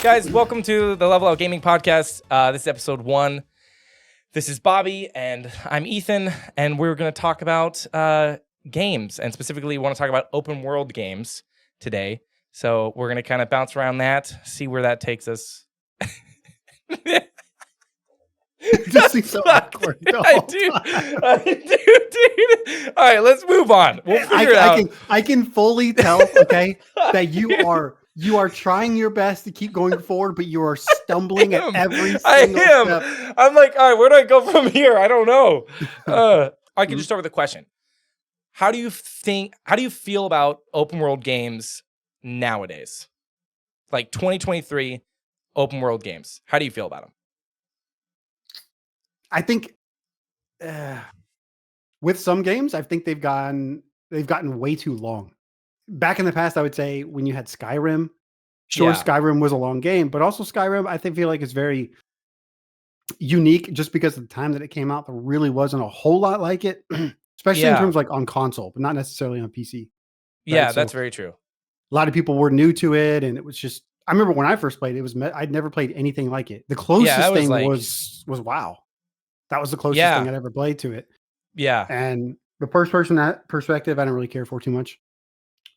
Guys, welcome to the Level Out Gaming Podcast. This is episode 1. This is Bobby, and I'm Ethan, and we're going to talk about games, and specifically we want to talk about open world games today. So we're going to kind of bounce around that, see where that takes us. It just seems so awkward. I do, dude. All right, let's move on. We'll figure it out. I can fully tell, okay, that you are trying your best to keep going forward, but you are stumbling at every single step. I'm like, all right, where do I go from here? I don't know. I can just start with a question. How do you feel about open world games nowadays? Like 2023 open world games. How do you feel about them? I think with some games, I think they've gotten way too long. Back in the past, I would say when you had Skyrim, Skyrim was a long game, but also Skyrim, I feel like it's very unique just because of the time that it came out. There really wasn't a whole lot like it, especially in terms like on console, but not necessarily on PC. Right? Yeah, that's very true. A lot of people were new to it, and it was just. I remember when I first played it, I'd never played anything like it. The closest thing was WoW. That was the closest thing I'd ever played to it. Yeah. And the first person perspective, I don't really care for too much.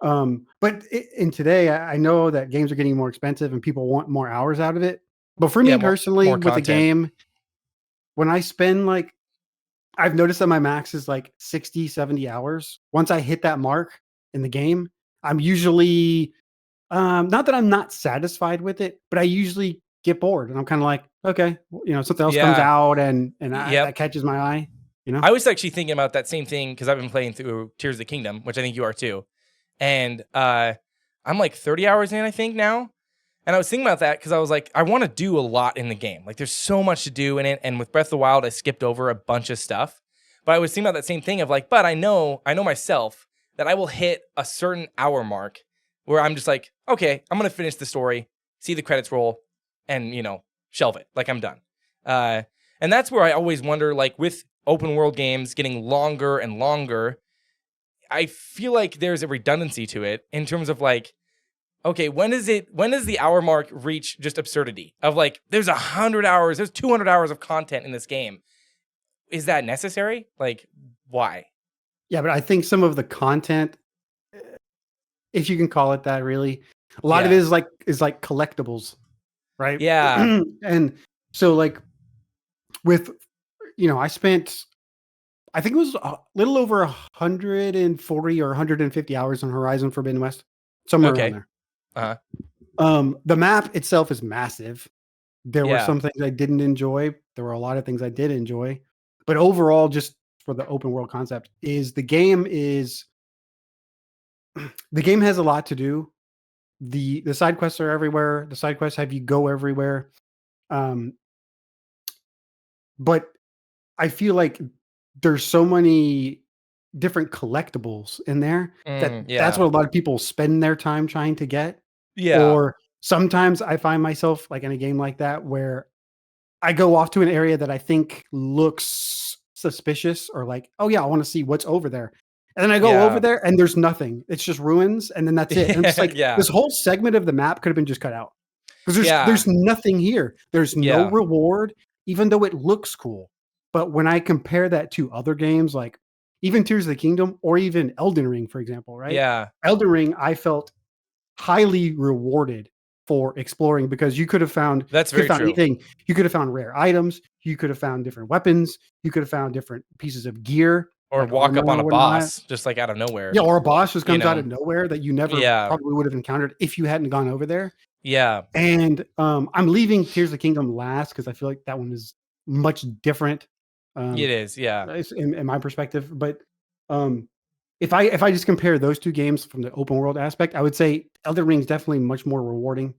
But in today, I know that games are getting more expensive and people want more hours out of it. But for me personally, more with a game, when I spend I've noticed that my max is like 60, 70 hours. Once I hit that mark in the game, I'm usually, not that I'm not satisfied with it, but I usually get bored and I'm kind of like, okay, something else comes out and that catches my eye. I was actually thinking about that same thing because I've been playing through Tears of the Kingdom, which I think you are too. And I'm like 30 hours in, I think now. And I was thinking about that because I was like, I want to do a lot in the game. Like there's so much to do in it. And with Breath of the Wild, I skipped over a bunch of stuff. But I was thinking about that same thing of like, but I know myself that I will hit a certain hour mark where I'm just like, okay, I'm going to finish the story, see the credits roll, and, shelve it. Like I'm done. And that's where I always wonder, like with open world games getting longer and longer, I feel like there's a redundancy to it in terms of like, okay, when does the hour mark reach just absurdity of like, there's 100 hours, there's 200 hours of content in this game. Is that necessary? Like, why? Yeah, but I think some of the content, if you can call it that, really, a lot of it is like collectibles, right? Yeah. And so like with, I spent, I think it was a little over 140 or 150 hours on Horizon Forbidden West, somewhere around there. The map itself is massive. There were some things I didn't enjoy. There were a lot of things I did enjoy. But overall, just for the open world concept, the game has a lot to do. The side quests are everywhere. The side quests have you go everywhere. But I feel like there's so many different collectibles in there that's what a lot of people spend their time trying to get. Yeah. Or sometimes I find myself like in a game like that where I go off to an area that I think looks suspicious or like, oh yeah, I want to see what's over there. And then I go over there and there's nothing. It's just ruins. And then that's it. And it's like this whole segment of the map could have been just cut out because there's nothing here. There's no reward, even though it looks cool. But when I compare that to other games, like even Tears of the Kingdom or even Elden Ring, for example, right? Yeah. Elden Ring, I felt highly rewarded for exploring because you could have found anything. You could have found rare items. You could have found different weapons. You could have found different pieces of gear. Or like walk up on a boss just like out of nowhere. Yeah, or a boss just comes out of nowhere that you never probably would have encountered if you hadn't gone over there. Yeah. And I'm leaving Tears of the Kingdom last because I feel like that one is much different. It is, yeah. In my perspective. But if I just compare those two games from the open world aspect, I would say Elden Ring is definitely much more rewarding.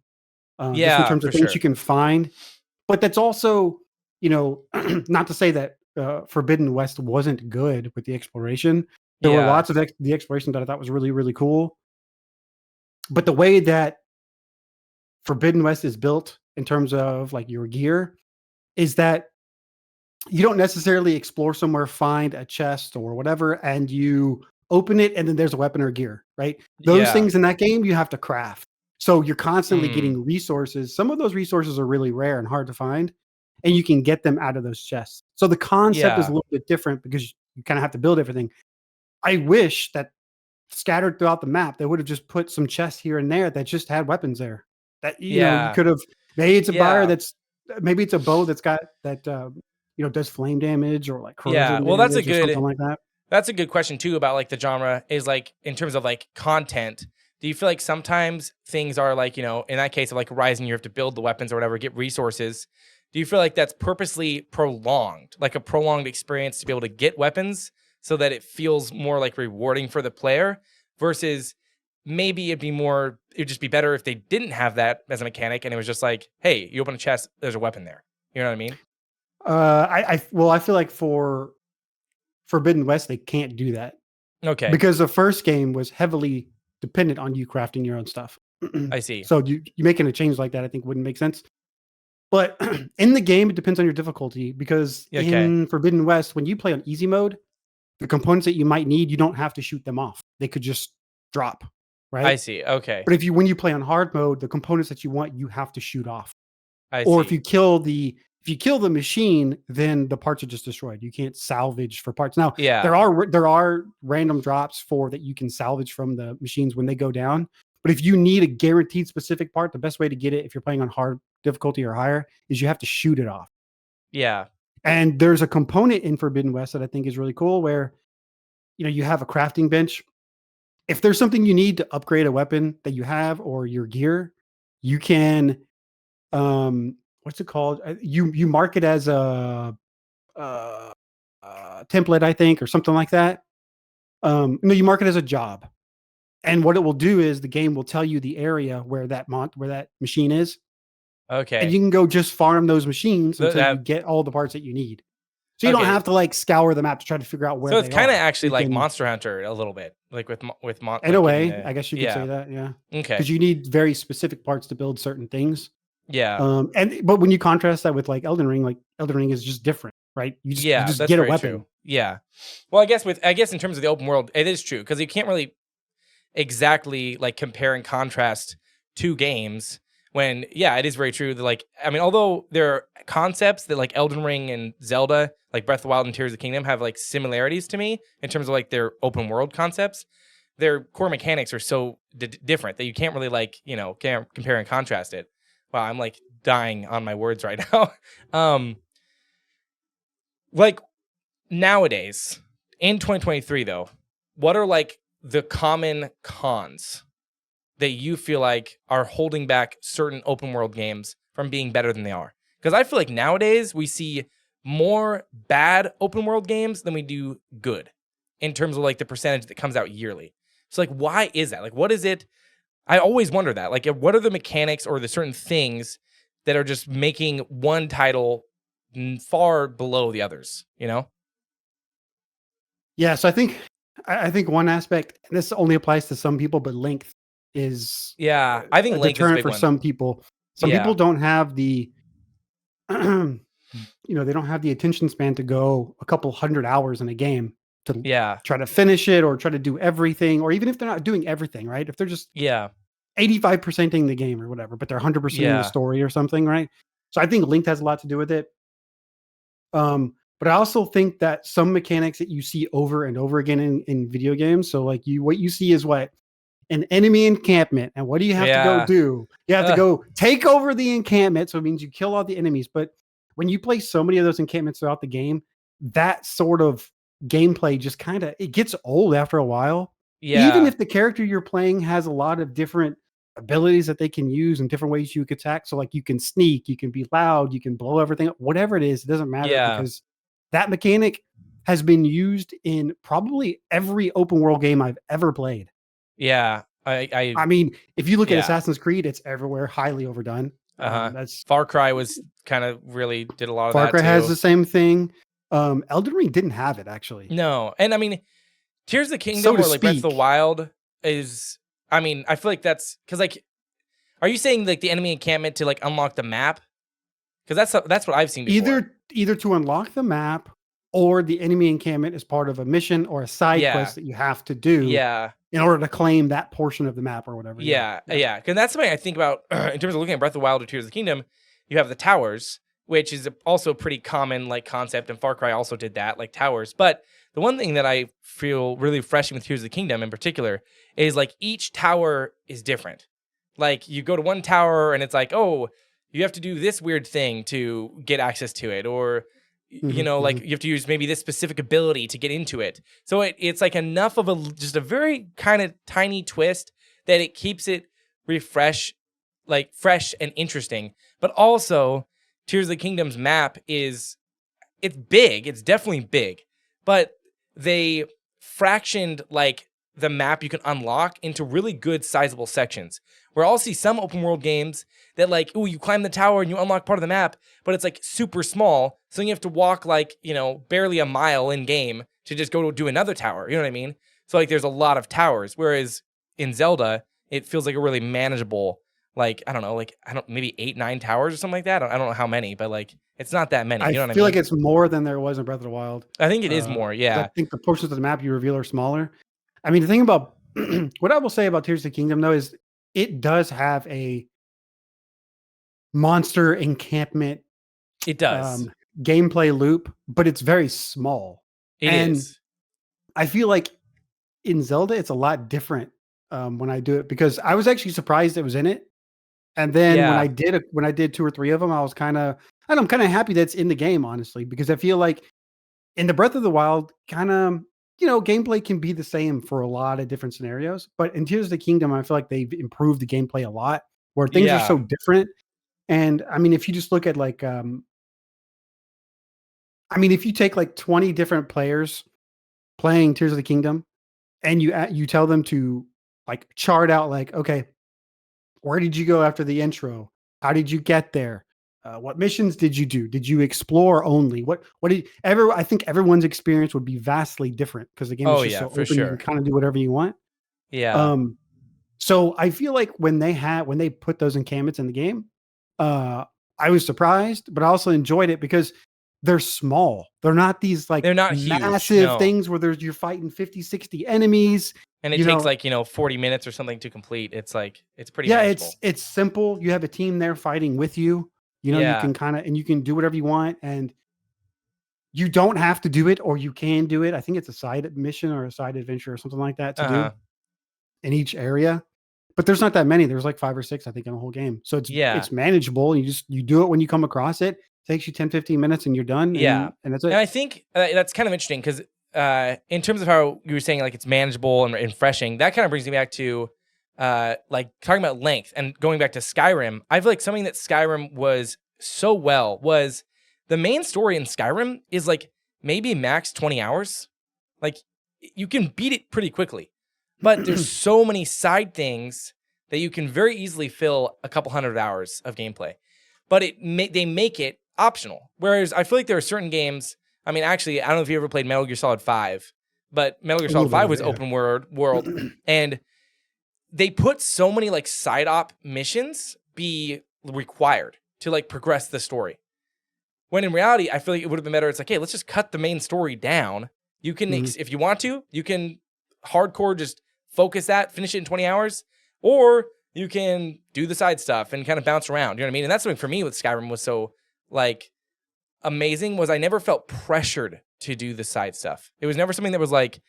Just in terms of things you can find. But that's also, not to say that Forbidden West wasn't good with the exploration. There were lots of the exploration that I thought was really, really cool. But the way that Forbidden West is built in terms of like your gear is that you don't necessarily explore somewhere, find a chest or whatever, and you open it and then there's a weapon or gear, right? Those things in that game you have to craft. So you're constantly Mm. getting resources. Some of those resources are really rare and hard to find, and you can get them out of those chests. So the concept is a Yeah. little bit different because you kind of have to build everything. I wish that scattered throughout the map, they would have just put some chests here and there that just had weapons there. That you Yeah. could have. Maybe it's a buyer Yeah. that's maybe it's a bow that's got that does flame damage or like Yeah. corrosion Well, that's a damage or something good like that. that's a good question too about like the genre is like in terms of like content. Do you feel like sometimes things are like, in that case of like Horizon, you have to build the weapons or whatever, get resources. Do you feel like that's purposely prolonged, like a prolonged experience to be able to get weapons so that it feels more like rewarding for the player versus maybe it'd just be better if they didn't have that as a mechanic and it was just like, hey, you open a chest, there's a weapon there. You know what I mean? I feel like for Forbidden West they can't do that Okay. because the first game was heavily dependent on you crafting your own stuff. I see. So you making a change like that I think wouldn't make sense. But in the game, it depends on your difficulty because Okay. in Forbidden West, when you play on easy mode, the components that you might need, you don't have to shoot them off. They could just drop, I right? see. Okay. But when you play on hard mode, the components that you want, you have to shoot off. I Or if see. you kill the machine, then the parts are just destroyed. You can't salvage for parts. Now, Yeah. there are random drops for that you can salvage from the machines when they go down. But if you need a guaranteed specific part, the best way to get it if you're playing on hard difficulty or higher is you have to shoot it off. Yeah. And there's a component in Forbidden West that I think is really cool where you have a crafting bench. If there's something you need to upgrade a weapon that you have or your gear, you can what's it called? You mark it as uh, template, I think, or something like that. No, you mark it as a job. And what it will do is the game will tell you the area where that machine is, and Okay. you can go just farm those machines until you That get all the parts that you need. So you don't okay. have to like scour the map to try to figure out where So it's they kind of are. actually You like can, Monster Hunter a little bit, like in a like getting way, the I guess you could say that, yeah, Okay. because you need very specific parts to build certain things. Yeah. But when you contrast that with like Elden Ring is just different, right? You Yeah, just that's get a very weapon. true. Yeah. Well, I guess in terms of the open world, it is true because you can't really exactly like compare and contrast two games when it is very true that like I mean although there are concepts that like Elden Ring and Zelda like Breath of the Wild and Tears of the Kingdom have like similarities to me in terms of like their open world concepts, their core mechanics are so different that you can't really like can't compare and contrast it. Wow, I'm like dying on my words right now. Like nowadays in 2023 though, what are like the common cons that you feel like are holding back certain open world games from being better than they are? Because I feel like nowadays we see more bad open world games than we do good in terms of like the percentage that comes out yearly. So like, why is that? Like, what is it? I always wonder that. Like, what are the mechanics or the certain things that are just making one title far below the others? Yeah, so I think one aspect, and this only applies to some people, but length is Yeah, I think a length is a deterrent big for one. some people. Some Yeah. people don't have the they don't have the attention span to go a couple hundred hours in a game to Yeah. try to finish it or try to do everything, or even if they're not doing everything, right? If they're just Yeah. 85%ing the game or whatever, but they're 100%ing the Yeah. story or something, right? So I think length has a lot to do with it. But I also think that some mechanics that you see over and over again in video games. So like what you see is what an enemy encampment, and what do you have to go Yeah. do? You have to go take over the encampment. So it means you kill all the enemies. But when you play so many of those encampments throughout the game, that sort of gameplay just it gets old after a while. Even Yeah. if the character you're playing has a lot of different abilities that they can use and different ways you can attack. So like you can sneak, you can be loud, you can blow everything up, whatever it is, it doesn't matter Yeah. because that mechanic has been used in probably every open world game I've ever played. Yeah. I mean, if you look at Yeah. Assassin's Creed, it's everywhere, highly overdone. That's Far Cry was kind of really did a lot of Far that Cry too. has the same thing. Elden Ring didn't have it actually. No, and I mean, Tears of the Kingdom So to or like Breath of the speak. Wild is. I mean, I feel like that's because like, are you saying like the enemy encampment to like unlock the map? Because that's what I've seen before. Either to unlock the map or the enemy encampment is part of a mission or a side Yeah. quest that you have to do. Yeah. in order to claim that portion of the map or whatever. Yeah. Because that's something I think about in terms of looking at Breath of the Wild or Tears of the Kingdom. You have the towers, which is also a pretty common like concept, and Far Cry also did that, like towers. But the one thing that I feel really refreshing with Tears of the Kingdom in particular is like each tower is different. Like you go to one tower and it's like, oh, you have to do this weird thing to get access to it, or like you have to use maybe this specific ability to get into it. So it's like enough of just a very kind of tiny twist that it keeps it fresh and interesting. But also, Tears of the Kingdom's map it's big. It's definitely big, but they fractioned like the map you can unlock into really good sizable sections. Where I'll see some open world games that like, you climb the tower and you unlock part of the map, but it's like super small. So you have to walk like, barely a mile in game to just go to do another tower. You know what I mean? So like there's a lot of towers. Whereas in Zelda, it feels like a really manageable, like, I don't know, maybe 8, 9 towers or something like that. I don't know how many, but like, it's not that many. You know what I mean? I feel like it's more than there was in Breath of the Wild. I think it is more. Yeah. I think the portions of the map you reveal are smaller. I mean, the thing about what I will say about Tears of the Kingdom though is it does have a monster encampment. It does. Gameplay loop, but it's very small. It is. I feel like in Zelda, it's a lot different when I do it, because I was actually surprised it was in it. And then when I did 2 or 3 of them, I'm kind of happy that's in the game, honestly, because I feel like in the Breath of the Wild, kind of, gameplay can be the same for a lot of different scenarios. But in Tears of the Kingdom, I feel like they've improved the gameplay a lot, where things are so different. And I mean, if you just look at like, if you take like 20 different players playing Tears of the Kingdom, and you tell them to like chart out like, okay, where did you go after the intro? How did you get there? What missions did you do? Did you explore only? I think everyone's experience would be vastly different because the game is just so open. Sure. You can kind of do whatever you want. Yeah. So I feel like when they put those encampments in the game, I was surprised, but I also enjoyed it because they're small. They're not these like they're not massive things where you're fighting 50, 60 enemies. And it takes like, 40 minutes or something to complete. It's like, it's pretty manageable. It's simple. You have a team there fighting with you. You can you can do whatever you want, and you don't have to do it, or you can do it. I think it's a side mission or a side adventure or something like that to do in each area. But there's not that many. There's like 5 or 6, I think, in the whole game. So it's manageable. You do it when you come across it. It takes you 10, 15 minutes and you're done. And that's it. And I think that's kind of interesting because in terms of how you were saying like it's manageable and refreshing, that kind of brings me back to like talking about length and going back to Skyrim. I feel like something that Skyrim was so well was the main story in Skyrim is like maybe max 20 hours. Like you can beat it pretty quickly, but there's so many side things that you can very easily fill a couple hundred hours of gameplay, but they make it optional. Whereas I feel like there are certain games, I mean, actually, I don't know if you ever played Metal Gear Solid 5, but Metal Gear Solid 5 was open world, and they put so many like side op missions be required to like progress the story. When in reality, I feel like it would have been better. It's like, hey, let's just cut the main story down. You can, if you want to, you can hardcore just focus that, finish it in 20 hours, or you can do the side stuff and kind of bounce around. You know what I mean? And that's something for me with Skyrim was so like amazing, was I never felt pressured to do the side stuff. It was never something that was like,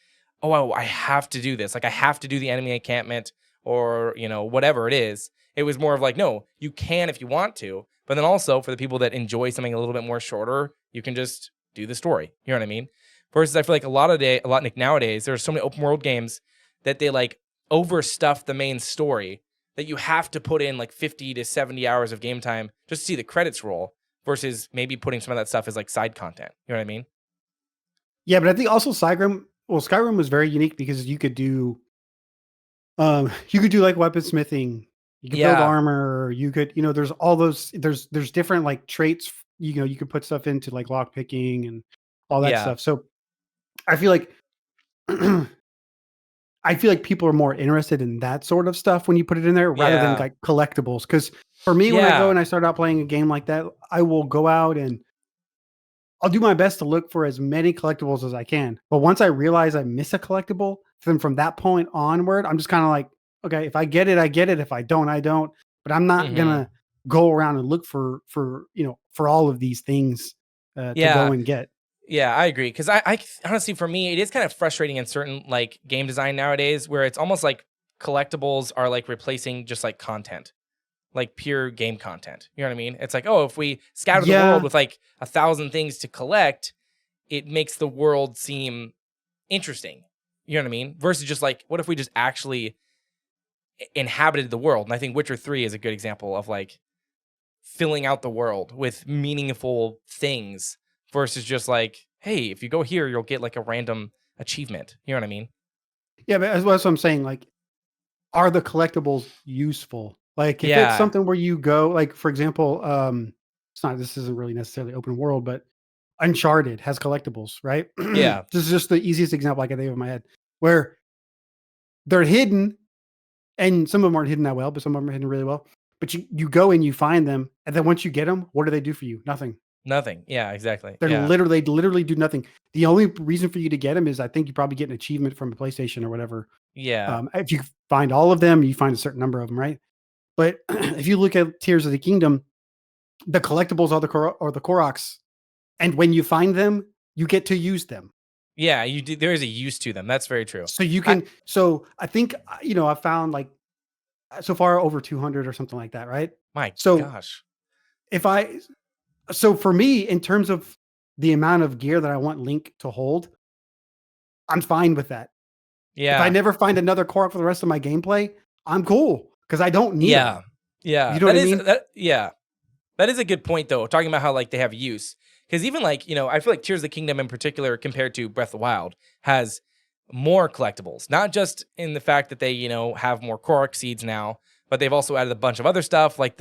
oh, I have to do this. Like I have to do the enemy encampment or, whatever it is. It was more of like, no, you can if you want to. But then also for the people that enjoy something a little bit more shorter, you can just do the story. You know what I mean? Versus I feel like a lot nowadays, there are so many open world games that they like overstuff the main story that you have to put in like 50 to 70 hours of game time just to see the credits roll versus maybe putting some of that stuff as like side content. You know what I mean? Yeah, but I think also Skyrim was very unique because you could do like weaponsmithing, you could build armor, you could, there's all those, there's different like traits, you could put stuff into like lock picking and all that stuff. So I feel like people are more interested in that sort of stuff when you put it in there rather than like collectibles. Because for me, when I go and I start out playing a game like that, I will go out and I'll do my best to look for as many collectibles as I can. But once I realize I miss a collectible, then from that point onward, I'm just kind of like, okay, if I get it, I get it. If I don't, I don't. But I'm not gonna go around and look for all of these things to go and get. Yeah, I agree. Because I honestly, for me, it is kind of frustrating in certain like game design nowadays, where it's almost like collectibles are like replacing just like content, like pure game content. You know what I mean? It's like, oh, if we scatter the world with like 1,000 things to collect, it makes the world seem interesting. You know what I mean? Versus just like, what if we just actually inhabited the world? And I think Witcher 3 is a good example of like filling out the world with meaningful things versus just like, hey, if you go here, you'll get like a random achievement. You know what I mean? Yeah, but that's what I'm saying. Like, are the collectibles useful? Like, if it's something where you go, like, for example, this isn't really necessarily open world, but Uncharted has collectibles, right? Yeah. This is just the easiest example I can think of in my head, where they're hidden, and some of them aren't hidden that well, but some of them are hidden really well. But you go and you find them, and then once you get them, what do they do for you? Nothing. Nothing. Yeah, exactly. They literally do nothing. The only reason for you to get them is I think you probably get an achievement from a PlayStation or whatever. Yeah. If you find all of them, you find a certain number of them, right? But if you look at Tears of the Kingdom, the collectibles are the Koroks, and when you find them, you get to use them. Yeah, you do. There is a use to them. That's very true. So you can. I think I found like so far over 200 or something like that, right? My gosh. So for me, in terms of the amount of gear that I want Link to hold, I'm fine with that. Yeah. If I never find another Korok for the rest of my gameplay, I'm cool because I don't need them. Yeah. You know what I mean? That is a good point, though, talking about how like they have use. Because even like, I feel like Tears of the Kingdom in particular, compared to Breath of the Wild, has more collectibles. Not just in the fact that they, have more Korok seeds now, but they've also added a bunch of other stuff like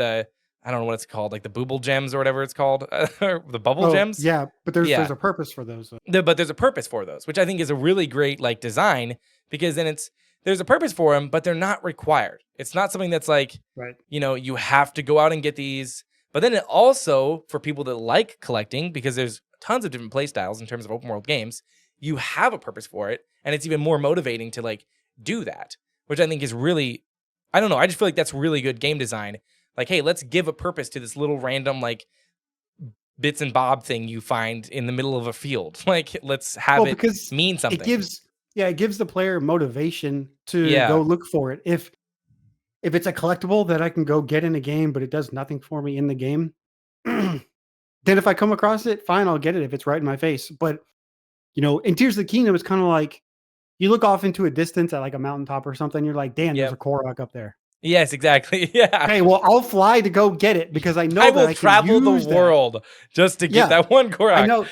I don't know what it's called, like the Booble Gems or whatever it's called, the Bubble Gems. Yeah, but there's a purpose for those. But there's a purpose for those, which I think is a really great like design, because then there's a purpose for them, but they're not required. It's not something that's like, right. You have to go out and get these. But then it also, for people that like collecting, because there's tons of different play styles in terms of open world games, you have a purpose for it, and it's even more motivating to like do that, which I think is really, I don't know, I just feel like that's really good game design. Like, hey, let's give a purpose to this little random like bits and bob thing you find in the middle of a field. Like, let's have it mean something. It gives the player motivation to go look for it. If it's a collectible that I can go get in a game, but it does nothing for me in the game, then if I come across it, fine, I'll get it if it's right in my face. But in Tears of the Kingdom, it's kind of like you look off into a distance at like a mountaintop or something. You're like, damn, there's a Korok up there. Yes, exactly. Yeah. Okay, well, I'll fly to go get it because I know I will travel the world just to get that one Korok. I know.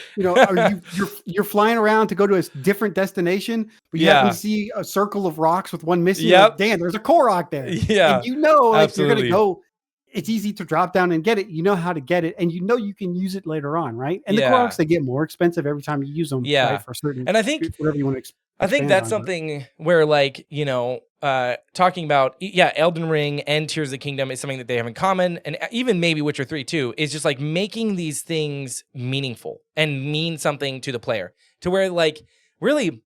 You're flying around to go to a different destination, but you happen to see a circle of rocks with one missing. Like, damn, there's a Korok there. Yeah, and you're gonna go. It's easy to drop down and get it. You know how to get it, and you can use it later on, right? And the Koroks, they get more expensive every time you use them. Yeah, right, for certain. And I think whatever you want to. I think that's something where, like, talking about, Elden Ring and Tears of the Kingdom is something that they have in common, and even maybe Witcher 3 too, is just like making these things meaningful and mean something to the player. To where, like, really,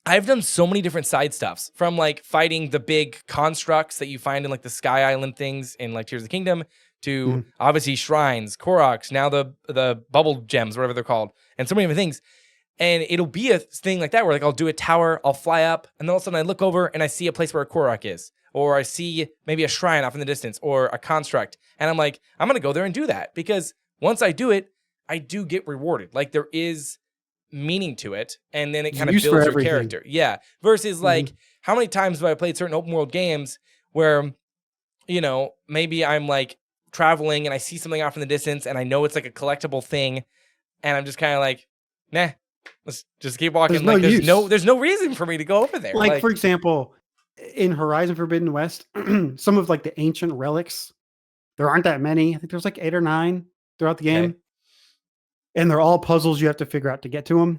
I've done so many different side stuffs, from like fighting the big constructs that you find in like the Sky Island things in like Tears of the Kingdom, to obviously shrines, Koroks, now the bubble gems, whatever they're called, and so many different things. And it'll be a thing like that where like I'll do a tower, I'll fly up, and then all of a sudden I look over and I see a place where a Korok is, or I see maybe a shrine off in the distance, or a construct, and I'm like, I'm gonna go there and do that, because once I do it, I do get rewarded. Like, there is meaning to it, and then it kind of builds your character. Yeah. Versus like, how many times have I played certain open world games where, maybe I'm like traveling and I see something off in the distance and I know it's like a collectible thing, and I'm just kind of like, nah. Let's just keep walking. There's no reason for me to go over there. Like, for example, in Horizon Forbidden West, some of like the ancient relics, there aren't that many. I think there's like 8 or 9 throughout the game. And they're all puzzles you have to figure out to get to them.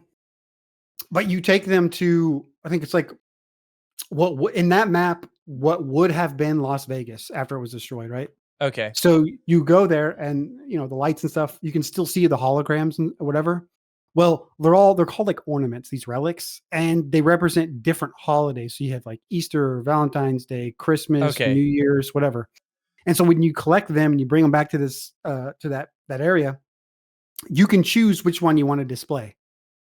But you take them to, I think it's like, what in that map, what would have been Las Vegas after it was destroyed, right? Okay. So you go there and, the lights and stuff, you can still see the holograms and whatever. Well, they're called like ornaments, these relics, and they represent different holidays. So you have like Easter, Valentine's Day, Christmas, New Okay. Year's, whatever. And so when you collect them and you bring them back to this to that area, you can choose which one you want to display,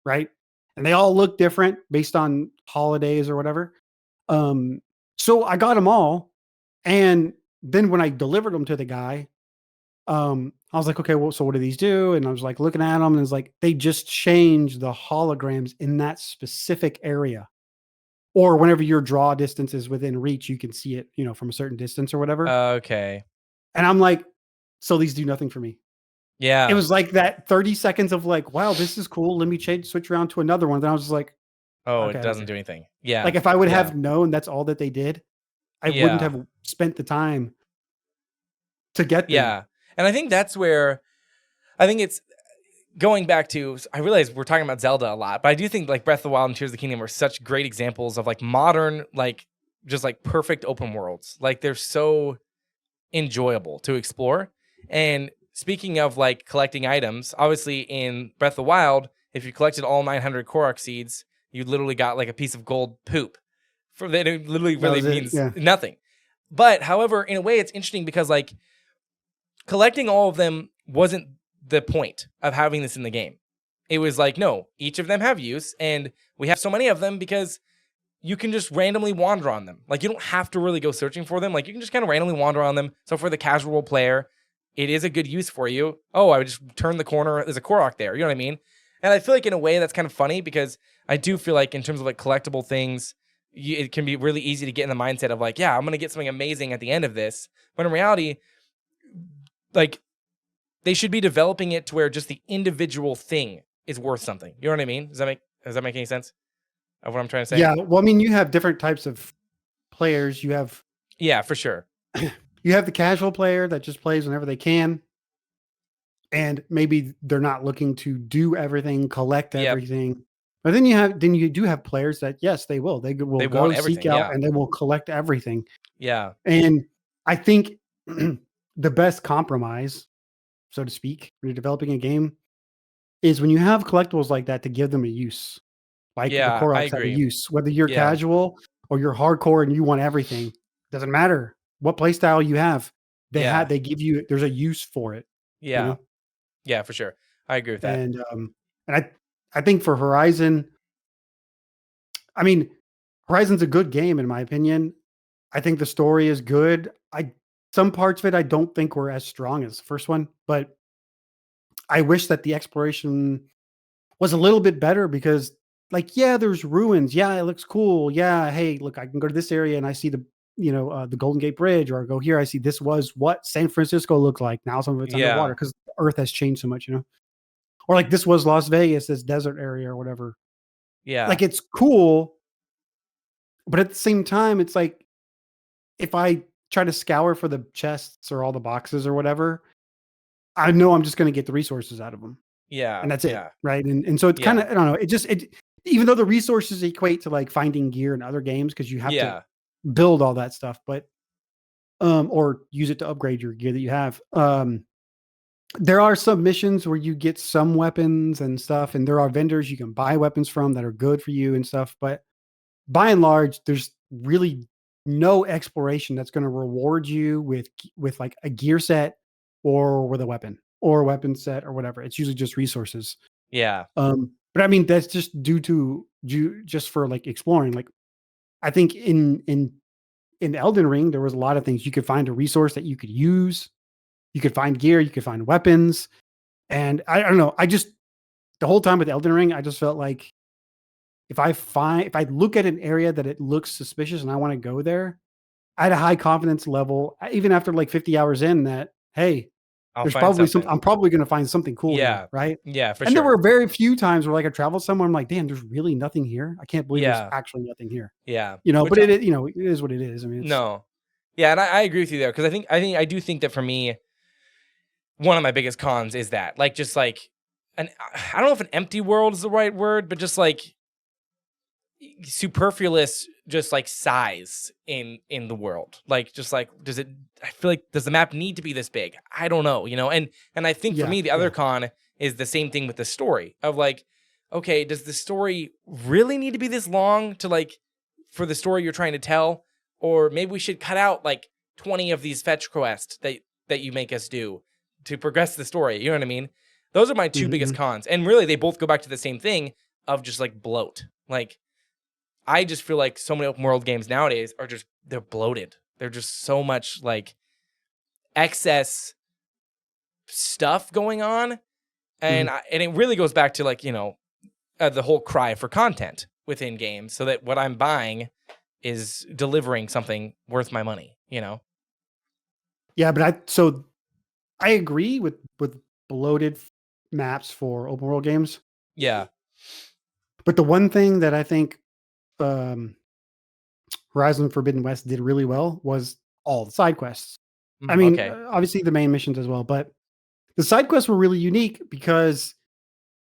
right? And they all look different based on holidays or whatever. Um, so I got them all, and then when I delivered them to the guy, I was like, okay, well, so what do these do? And I was like looking at them, and it's like they just change the holograms in that specific area. Or whenever your draw distance is within reach, you can see it, from a certain distance or whatever. Okay. And I'm like, so these do nothing for me. It Yeah. was like that 30 seconds of like, wow, this is cool. Let me switch around to another one. Then I was just like, Oh, okay, it I don't doesn't care. do anything. Yeah. Like if I would Yeah. have known that's all that they did, I wouldn't Yeah. have spent the time to get them. Yeah. And I think that's where I think it's going back to, I realize we're talking about Zelda a lot, but I do think like Breath of the Wild and Tears of the Kingdom are such great examples of like modern, like just like perfect open worlds. Like they're so enjoyable to explore. And speaking of like collecting items, obviously in Breath of the Wild, if you collected all 900 Korok seeds, you literally got like a piece of gold poop. For that, it literally That really was it. means Yeah. nothing. But however, in a way, it's interesting because like collecting all of them wasn't the point of having this in the game. It was like, no, each of them have use, and we have so many of them because you can just randomly wander on them. Like you don't have to really go searching for them. Like you can just kind of randomly wander on them. So for the casual player, it is a good use for you. Oh, I would just turn the corner. There's a Korok there. You know what I mean? And I feel like in a way that's kind of funny because I do feel like in terms of like collectible things, it can be really easy to get in the mindset of like, yeah, I'm going to get something amazing at the end of this. But in reality, like they should be developing it to where just the individual thing is worth something. You know what I mean? Does that make any sense of what I'm trying to say? Yeah. Well, I mean, you have different types of players. Yeah, for sure. You have the casual player that just plays whenever they can. And maybe they're not looking to do everything, collect Yep. everything. But then you do have players that, yes, they will. They will They go want seek everything. out Yeah. and they will collect everything. Yeah. And I think the best compromise, so to speak, when you're developing a game is when you have collectibles like that to give them a use. Like the Yeah, I Koroks have a agree. use. Whether you're Yeah. casual or you're hardcore and you want everything, doesn't matter what play style you have. Yeah. They give you there's a use for it, you Yeah. know? Yeah, for sure. I agree with that. And I think for Horizon, I mean, Horizon's a good game in my opinion. I think the story is good. I Some parts of it I don't think were as strong as the first one, but I wish that the exploration was a little bit better because like, yeah, there's ruins. Yeah, it looks cool. Yeah, hey, look, I can go to this area and I see the Golden Gate Bridge, or I go here, I see this was what San Francisco looked like. Now some of it's underwater Yeah. because Earth has changed so much, Or like this was Las Vegas, this desert area or whatever. Yeah. Like it's cool, but at the same time, it's like if I try to scour for the chests or all the boxes or whatever, I know I'm just going to get the resources out of them, Yeah. and that's it, Yeah. right? And so it's kind Yeah. of I don't know. It even though the resources equate to like finding gear in other games because you have to Yeah. build all that stuff, but or use it to upgrade your gear that you have. There are some missions where you get some weapons and stuff, and there are vendors you can buy weapons from that are good for you and stuff. But by and large, there's really no exploration that's going to reward you with like a gear set or with a weapon or a weapon set or whatever. It's usually just resources. Yeah. But I mean that's just due just for like exploring. Like I think in Elden Ring there was a lot of things you could find a resource that you could use. You could find gear, you could find weapons, and I don't know. I just the whole time with Elden Ring, I just felt like if I look at an area that it looks suspicious and I want to go there, I had a high confidence level, even after like 50 hours in that, hey, I'll there's find probably something. I'm probably going to find something cool here. Yeah. Right. Yeah, for And sure. there were very few times where like I traveled somewhere. I'm like, damn, there's really nothing here. I can't believe there's Yeah. actually nothing here. Yeah. But it is what it is. I mean, No. Yeah, and I agree with you there because I do think that for me, one of my biggest cons is that like just like an I don't know if an empty world is the right word, but just like superfluous just like size in the world. Like just like I feel like does the map need to be this big? I don't know, and I think for yeah, me the other yeah. con is the same thing with the story of like, okay, does the story really need to be this long to like for the story you're trying to tell? Or maybe we should cut out like 20 of these fetch quests that you make us do to progress the story. You know what I mean? Those are my two biggest cons. And really they both go back to the same thing of just like bloat. Like I just feel like so many open world games nowadays are just, they're bloated. They're just so much like excess stuff going on. And and it really goes back to like, you know, the whole cry for content within games so that what I'm buying is delivering something worth my money, you know? Yeah, but I agree with bloated maps for open world games. Yeah. But the one thing that I think Horizon Forbidden West did really well was all the side quests. I mean, obviously the main missions as well, but the side quests were really unique because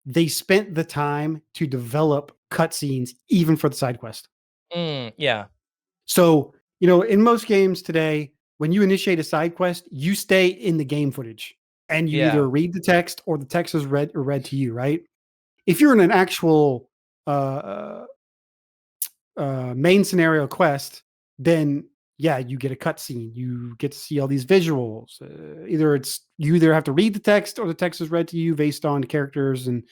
they spent the time to develop cutscenes even for the side quest. Yeah. So, you know, in most games today, when you initiate a side quest, you stay in the game footage and you either read the text or the text is read to you, right? If you're in an actual main scenario quest, then yeah, you get a cutscene. You get to see all these visuals. You either have to read the text or the text is read to you based on characters and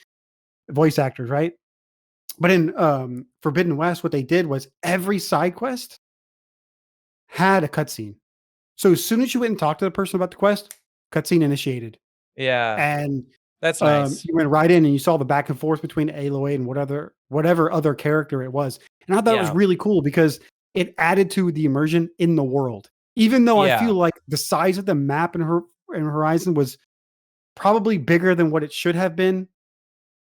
voice actors, right? But in Forbidden West, what they did was every side quest had a cutscene. So as soon as you went and talked to the person about the quest, cutscene initiated. Yeah. And that's nice. You went right in and you saw the back and forth between Aloy and whatever other character it was. And I thought that was really cool because it added to the immersion in the world. Even though I feel like the size of the map in Horizon was probably bigger than what it should have been,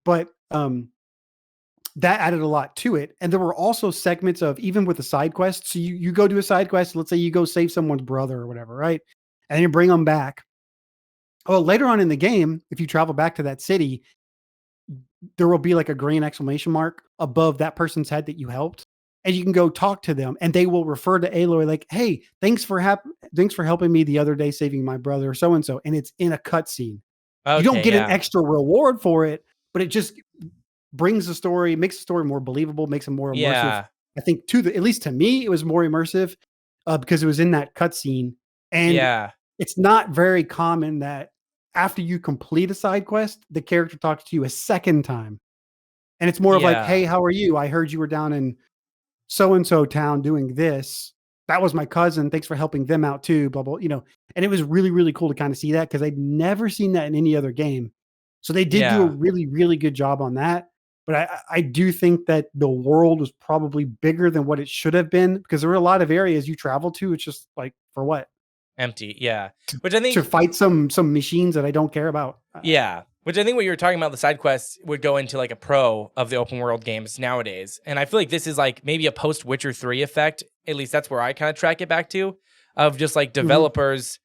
but that added a lot to it. And there were also segments of, even with the side quests, so you go do a side quest, let's say you go save someone's brother or whatever, right? And you bring them back. Well, later on in the game, if you travel back to that city, there will be like a green exclamation mark above that person's head that you helped. And you can go talk to them and they will refer to Aloy like, hey, thanks for helping me the other day, saving my brother, so-and-so. And it's in a cutscene. You don't get an extra reward for it, but it just brings the story, makes the story more believable, makes it more immersive. I think at least to me, it was more immersive because it was in that cutscene. And it's not very common that after you complete a side quest, the character talks to you a second time. And it's more of like, hey, how are you? I heard you were down in so-and-so town doing this. That was my cousin. Thanks for helping them out too, blah, blah, you know. And it was really, really cool to kind of see that because I'd never seen that in any other game. So they did do a really, really good job on that. But I do think that the world was probably bigger than what it should have been because there were a lot of areas you travel to. It's just like, for what? Empty. Yeah. Which I think to fight some machines that I don't care about. Yeah. Which I think what you were talking about, the side quests would go into like a pro of the open world games nowadays. And I feel like this is like maybe a post Witcher 3 effect. At least that's where I kind of track it back to, of just like developers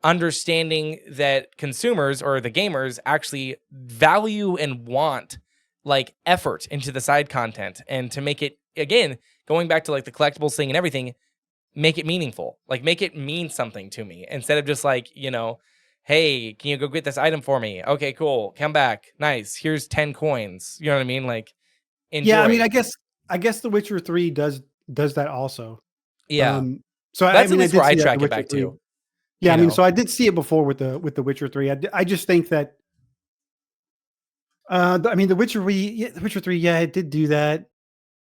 understanding that consumers or the gamers actually value and want like effort into the side content, and to make it, again, going back to like the collectibles thing and everything, make it meaningful, like make it mean something to me instead of just like, you know, hey, can you go get this item for me? Okay, cool. Come back. Nice. Here's 10 coins. You know what I mean? Like, enjoy. Yeah, I mean, I guess The Witcher 3 does that also. Yeah. So that's I mean, at least where I track it back 3. to. Yeah, I mean, so I did see it before with the Witcher 3. I just think that I mean, The Witcher 3, yeah, it did do that.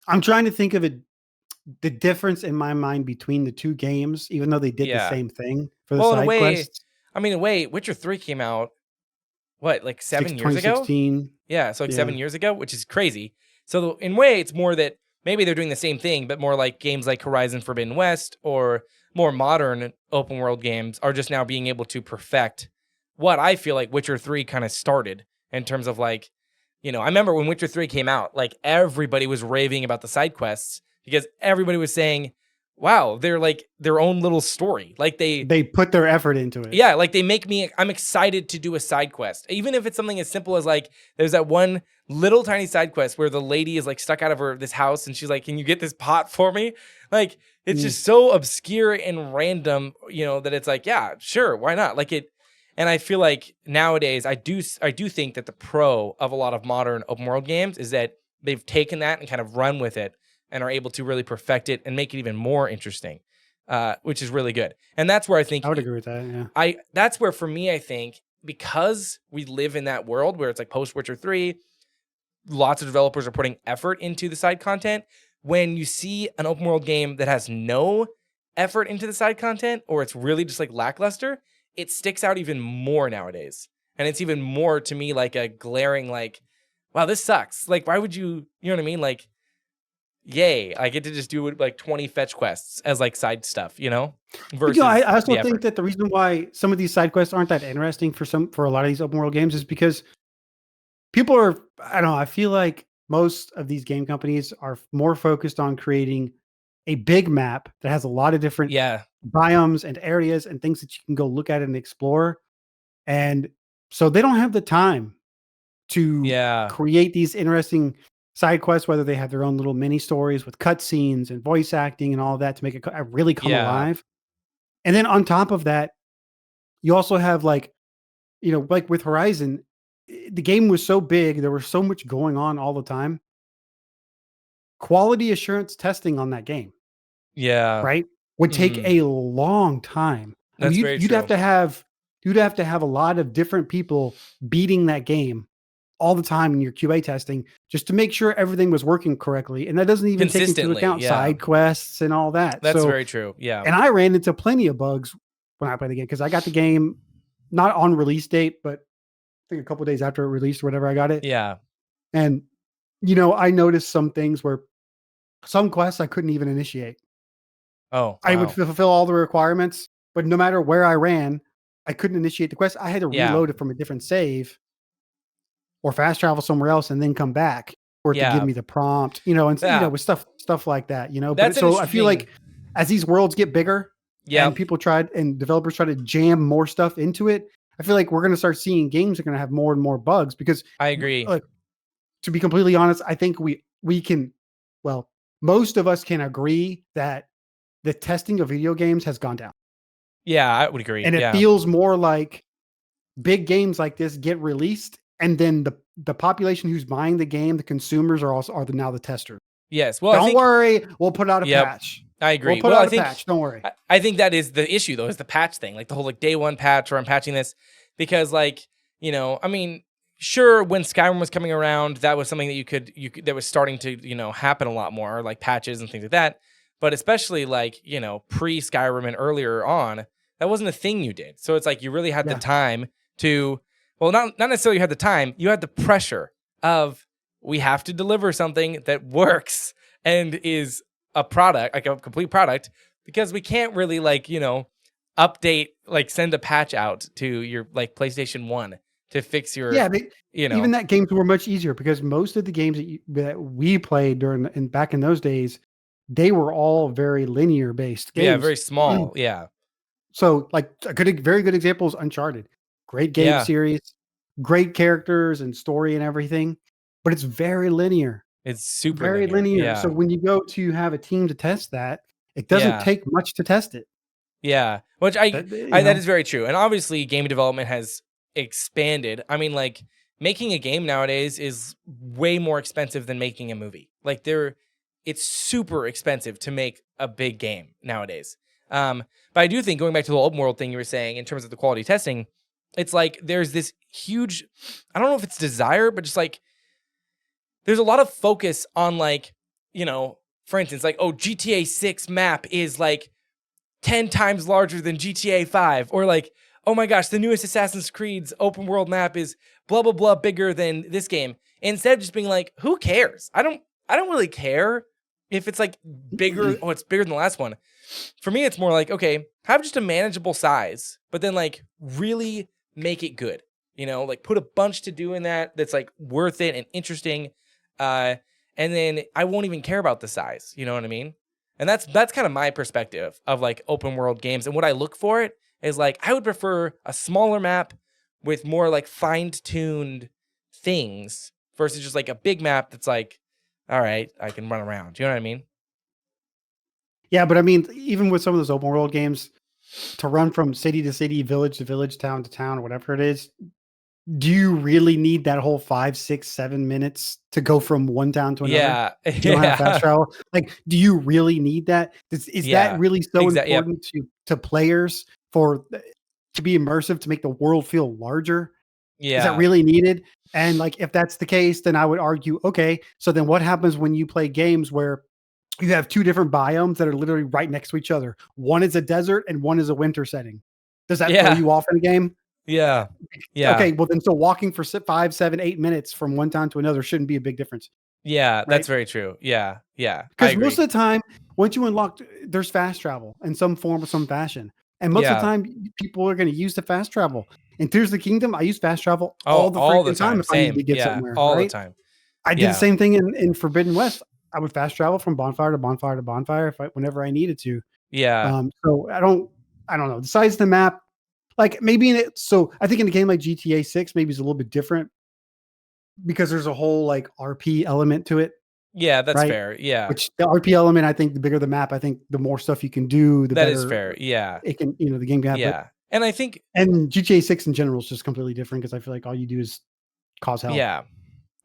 I'm trying to think of it, the difference in my mind between the two games, even though they did the same thing for the side quests. I mean, in a way, Witcher 3 came out, what, like 7 years ago? Yeah, so like 7 years ago, which is crazy. So in a way, it's more that maybe they're doing the same thing, but more like games like Horizon Forbidden West or more modern open world games are just now being able to perfect what I feel like Witcher 3 kind of started in terms of like, you know, I remember when Witcher 3 came out, like everybody was raving about the side quests because everybody was saying, wow, they're like their own little story. Like they put their effort into it. Yeah, like they make me, I'm excited to do a side quest. Even if it's something as simple as like, there's that one little tiny side quest where the lady is like stuck out of this house and she's like, can you get this pot for me? Like, it's just so obscure and random, you know, that it's like, yeah, sure, why not? Like it, And I feel like nowadays I do think that the pro of a lot of modern open world games is that they've taken that and kind of run with it and are able to really perfect it and make it even more interesting, which is really good. And that's where I think I would agree with that. Yeah. That's where for me, I think, because we live in that world where it's like post Witcher 3, lots of developers are putting effort into the side content. When you see an open world game that has no effort into the side content, or it's really just like lackluster, it sticks out even more nowadays. And it's even more to me like a glaring, like, wow, this sucks. Like, why would you know what I mean? Like, yay, I get to just do like 20 fetch quests as like side stuff, you know? Versus I also think that the reason why some of these side quests aren't that interesting for a lot of these open world games is because people are, I don't know, I feel like most of these game companies are more focused on creating a big map that has a lot of different biomes and areas and things that you can go look at and explore. And so they don't have the time to create these interesting side quests, whether they have their own little mini stories with cutscenes and voice acting and all of that to make it really come alive. And then on top of that, you also have like, you know, like with Horizon, the game was so big, there was so much going on all the time. Quality assurance testing on that game, right, would take a long time. That's very you'd true. have to have a lot of different people beating that game all the time in your QA testing just to make sure everything was working correctly. And that doesn't even take into account side quests and all that. That's very true. Yeah. And I ran into plenty of bugs when I played the game because I got the game not on release date, but I think a couple of days after it released or whatever, I got it. Yeah. And, you know, I noticed some things where some quests I couldn't even initiate. Oh, wow. I would fulfill all the requirements, but no matter where I ran, I couldn't initiate the quest. I had to reload it from a different save or fast travel somewhere else and then come back for it to give me the prompt, you know, and you know, with stuff like that, you know. But so I feel like as these worlds get bigger and people and developers try to jam more stuff into it, I feel like we're going to start seeing games that are going to have more and more bugs because I agree. Like, to be completely honest, I think we can, well, most of us can agree that the testing of video games has gone down. Yeah, I would agree. And it feels more like big games like this get released, and then the population who's buying the game, the consumers are now the testers. Yes. Well, don't worry, we'll put out a patch. I agree. We'll put out a patch. Don't worry. I think that is the issue, though, is the patch thing, like the whole like day one patch, or I'm patching this because, like, you know, I mean, sure, when Skyrim was coming around, that was something that you could that was starting to, you know, happen a lot more, like patches and things like that. But especially like, you know, pre Skyrim and earlier on, that wasn't a thing you did. So it's like you really had the time to, well, not necessarily you had the time, you had the pressure of we have to deliver something that works and is a product, like a complete product, because we can't really like, you know, update, like send a patch out to your like PlayStation 1 to fix your, you know. Even that games were much easier because most of the games that we played back in those days, they were all very linear based games. Yeah, very small. Yeah. So like very good example is Uncharted. Great game series, great characters and story and everything, but it's very linear. It's super very linear. Yeah. So when you go to have a team to test that, it doesn't take much to test it. Yeah, which that is very true. And obviously game development has expanded. I mean, like making a game nowadays is way more expensive than making a movie. Like it's super expensive to make a big game nowadays. But I do think, going back to the open world thing you were saying in terms of the quality testing, it's like there's this huge, I don't know if it's desire, but just like there's a lot of focus on like, you know, for instance, like, oh, GTA 6 map is like 10 times larger than GTA 5, or like, oh my gosh, the newest Assassin's Creed's open world map is blah blah blah bigger than this game. Instead of just being like, who cares? I don't really care if it's like bigger. Oh, it's bigger than the last one. For me, it's more like, okay, have just a manageable size, but then like really make it good. You know, like put a bunch to do in that's like worth it and interesting. And then I won't even care about the size. You know what I mean? And that's kind of my perspective of like open world games. And what I look for it is like, I would prefer a smaller map with more like fine-tuned things versus just like a big map that's like, all right, I can run around. You know what I mean? Yeah, but I mean, even with some of those open world games, to run from city to city, village to village, town to town, or whatever it is, do you really need that whole 5, 6, 7 minutes to go from one town to another? Yeah. If you don't have fast travel, like, do you really need that? Is that Yeah. really so Yep. important to players to be immersive, to make the world feel larger? Is that Yeah. really needed? And like, if that's the case, then I would argue, okay, so then what happens when you play games where you have two different biomes that are literally right next to each other? One is a desert and one is a winter setting. Does that throw Yeah. you off in a game? Yeah. Yeah. Okay, well then, so walking for 5, 7, 8 minutes from one town to another shouldn't be a big difference, Yeah. right? That's very true. Yeah. Yeah. I Because most agree. of the time, once you unlock, there's fast travel in some form or some fashion, and most of the Yeah. time, people are going to use the fast travel. In Tears of the Kingdom, I use fast travel Oh, all the all the freaking time time. if I need to Same. get Yeah. somewhere, All the right? time. I did the Yeah. same thing in Forbidden West. I would fast travel from bonfire to bonfire to bonfire whenever I needed to. Yeah. So I don't know. The size of the map, like maybe so I think in a game like GTA 6, maybe it's a little bit different because there's a whole like RP element to it, Yeah. That's right? fair. Yeah. Which the RP element, I think the bigger the map, I think the more stuff you can do, the That is better fair. Yeah. it can, the game can have. But Yeah. And I think, and GTA 6 in general is just completely different because I feel like all you do is cause hell. yeah.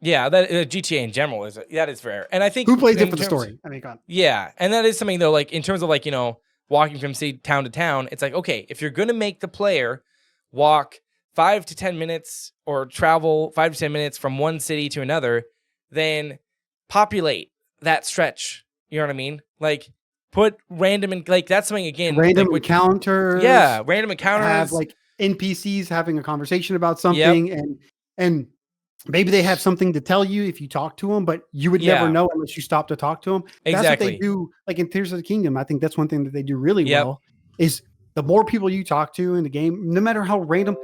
Yeah. That GTA in general that is fair. And I think Who plays it in for the terms, story? I mean, God. yeah. And that is something though, like in terms of like, walking from city town to town, it's like, okay, if you're going to make the player walk 5 to 10 minutes or travel 5 to 10 minutes from one city to another, then populate that stretch. You know what I mean? Like put like that's something again. Random like, encounters. Yeah. Random encounters. Have like NPCs having a conversation about Yep. something, and maybe they have something to tell you if you talk to them, but you would never Yeah. know unless you stop to talk to them. That's what they Exactly. do. Like in Tears of the Kingdom, I think that's one thing that they do really Yep. well is the more people you talk to in the game, no matter how random,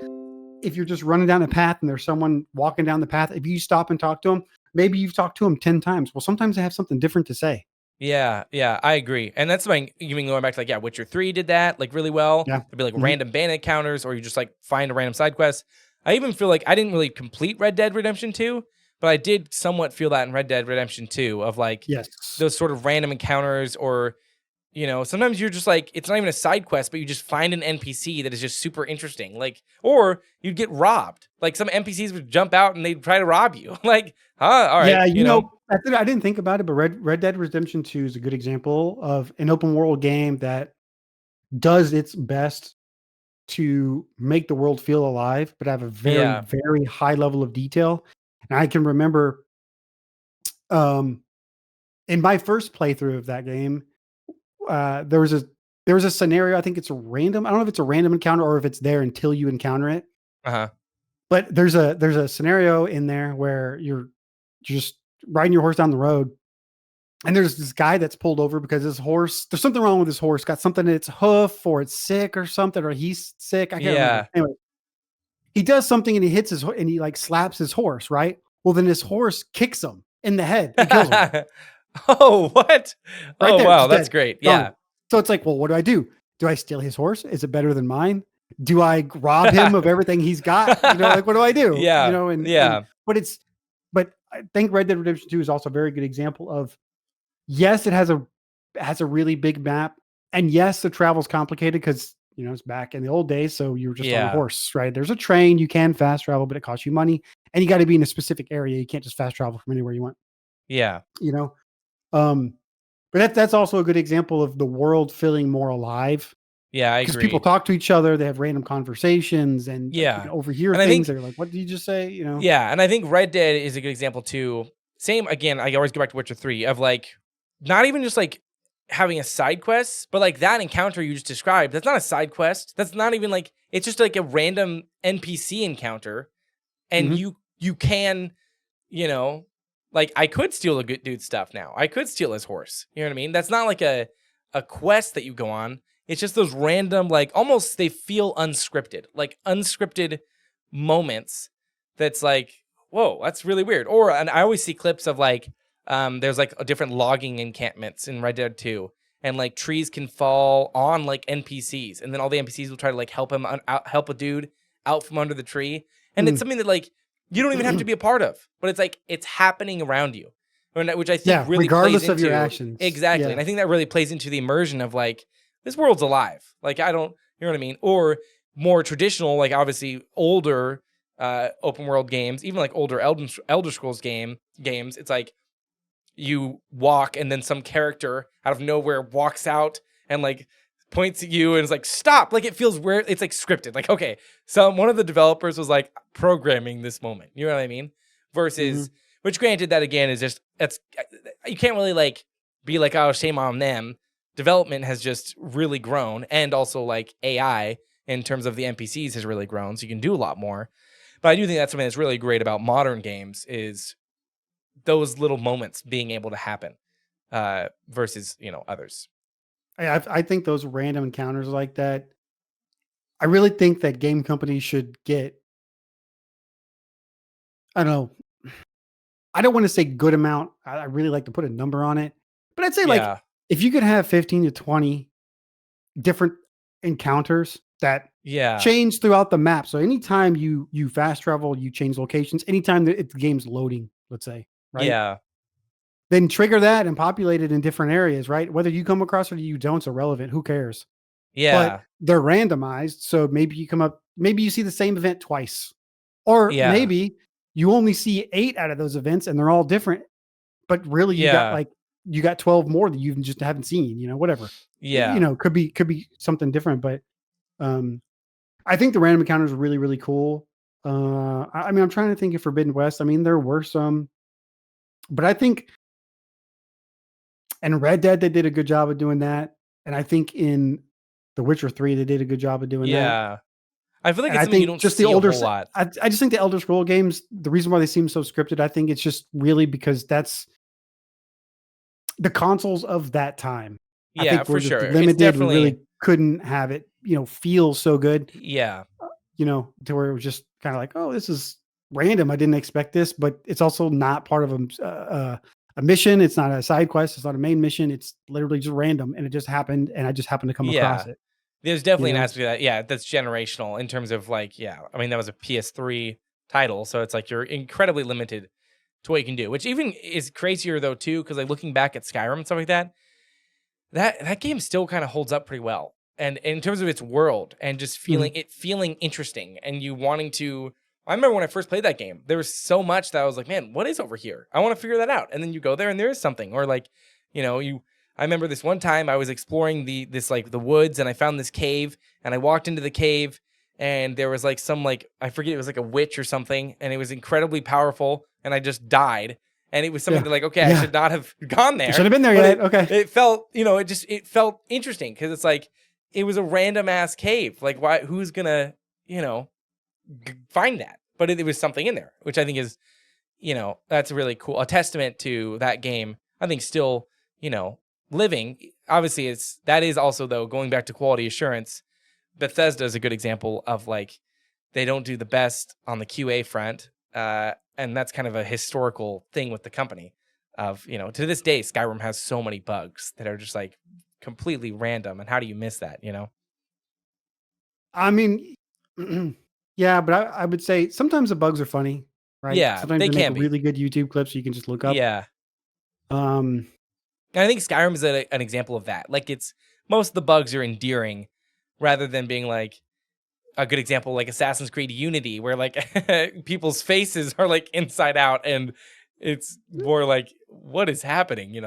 if you're just running down a path and there's someone walking down the path, if you stop and talk to them, maybe you've talked to them 10 times. Well, sometimes they have something different to say. Yeah, I agree. And that's something, even going back to like, yeah, Witcher 3 did that like really well. Yeah. There'd be like Mhm. random bandit encounters, or you just like find a random side quest. I even feel like I didn't really complete Red Dead Redemption 2, but I did somewhat feel that in Red Dead Redemption 2 of like Yes. those sort of random encounters, or sometimes you're just like, it's not even a side quest, but you just find an NPC that is just super interesting. Like, or you'd get robbed. Like some NPCs would jump out and they'd try to rob you. Like, all right. Yeah, you know, I didn't think about it, but Red Dead Redemption 2 is a good example of an open world game that does its best to make the world feel alive, but have a very, Yeah. very high level of detail. And I can remember in my first playthrough of that game, there was a scenario. I think it's a random. I don't know if it's a random encounter or if it's there until you encounter it. Uh-huh. But there's a scenario in there where you're just riding your horse down the road, and there's this guy that's pulled over because his horse. There's something wrong with his horse. Got something in its hoof, or it's sick, or something, or he's sick. I can't remember. Anyway, he does something and he hits and he like slaps his horse. Right. Well, then his horse kicks him in the head and kills him. Oh, what? Right Oh, there, wow. just That's dead. great. Gone. Yeah. So it's like, well, what do? Do I steal his horse? Is it better than mine? Do I rob him of everything he's got? Like, what do I do? Yeah. But I think Red Dead Redemption 2 is also a very good example of, yes, it has a really big map. And yes, the travel's complicated because, it's back in the old days. So you were just on a horse, right? There's a train, you can fast travel, but it costs you money. And you got to be in a specific area. You can't just fast travel from anywhere you want. Yeah. But that's also a good example of the world feeling more alive. Yeah, I agree. Because people talk to each other, they have random conversations, and you can overhear things. They're like, "What did you just say?" Yeah, and I think Red Dead is a good example too. Same again. I always go back to Witcher 3 of like, not even just like having a side quest, but like that encounter you just described. That's not a side quest. That's not even like, it's just like a random NPC encounter, and you can, like I could steal a good dude's stuff now. I could steal his horse. You know what I mean? That's not like a quest that you go on. It's just those random, like almost they feel unscripted, like unscripted moments. That's like, whoa, that's really weird. And I always see clips of like, there's like different logging encampments in Red Dead 2, and like trees can fall on like NPCs, and then all the NPCs will try to like help a dude out from under the tree, and it's something that like you don't even have to be a part of, but it's like it's happening around you, which I think really regardless plays of your actions, exactly, and I think that really plays into the immersion of like, this world's alive. Like I don't, You know what I mean? Or more traditional, like obviously older open world games, even like older Elder Scrolls games. It's like you walk and then some character out of nowhere walks out and like points at you and is like, stop. Like it feels weird. It's like scripted. Like, okay, so one of the developers was like programming this moment. You know what I mean? Versus, which granted that again is just, you can't really like be like, oh, shame on them. Development has just really grown, and also like AI in terms of the NPCs has really grown. So you can do a lot more. But I do think that's something that's really great about modern games is those little moments being able to happen versus, others. I think those random encounters like that, I really think that game companies should get, I don't know, I don't want to say good amount. I really like to put a number on it, but I'd say like Yeah. if you could have 15 to 20 different encounters that Yeah. change throughout the map. So anytime you fast travel, you change locations. Anytime the game's loading, let's say, right? Yeah. Then trigger that and populate it in different areas, right? Whether you come across it or you don't, it's irrelevant. Who cares? But Yeah. they're randomized. So maybe you see the same event twice. Or Yeah. maybe you only see 8 out of those events and they're all different. But really Yeah. you got 12 more that you just haven't seen, whatever. Yeah. Could be something different. But I think the random encounters are really, really cool. I mean, I'm trying to think of Forbidden West. I mean, there were some, but I think in Red Dead they did a good job of doing that, and I think in The Witcher 3 they did a good job of doing that. Yeah. I feel like And it's I something you think don't just the see a older, whole lot. I just think the Elder Scroll games, the reason why they seem so scripted, I think it's just really because that's the consoles of that time. I Yeah, think for we're just sure. It's limited. We definitely, really couldn't have it, feel so good. yeah. To where it was just kind of like, oh, this is random. I didn't expect this, but it's also not part of a mission. It's not a side quest. It's not a main mission. It's literally just random, and it just happened, and I just happened to come across Yeah. it. There's definitely an aspect of that. Yeah, that's generational in terms of like, yeah. I mean, that was a PS3 title, so it's like you're incredibly limited to what you can do, which even is crazier though too, because like looking back at Skyrim and stuff like that, that game still kind of holds up pretty well. And in terms of its world and just Mhm. feeling interesting and you wanting to. I remember when I first played that game, there was so much that I was like, man, what is over here? I want to figure that out. And then you go there and there is something, or like, you. I remember this one time I was exploring this like the woods and I found this cave and I walked into the cave and there was like some like I forget, it was like a witch or something, and it was incredibly powerful and I just died. And it was something Yeah, that like, okay, I yeah. should not have gone You there. should have been there But yet. Okay. it felt, it felt interesting because it's like it was a random ass cave. Like why who's gonna, find that? But it was something in there, which I think is, that's really cool. A testament to that game. I think still, living. Obviously, that is also though going back to quality assurance. Bethesda is a good example of like they don't do the best on the QA front, and that's kind of a historical thing with the company. Of to this day, Skyrim has so many bugs that are just like completely random, and how do you miss that? I mean, yeah, but I would say sometimes the bugs are funny, right? Yeah, Sometimes they they make can be. really good YouTube clips you can just look up. Yeah, Um, and I think Skyrim is an example of that. Like it's most of the bugs are endearing, rather than being like a good example like Assassin's Creed Unity, where like people's faces are like inside out, and it's more like what is happening,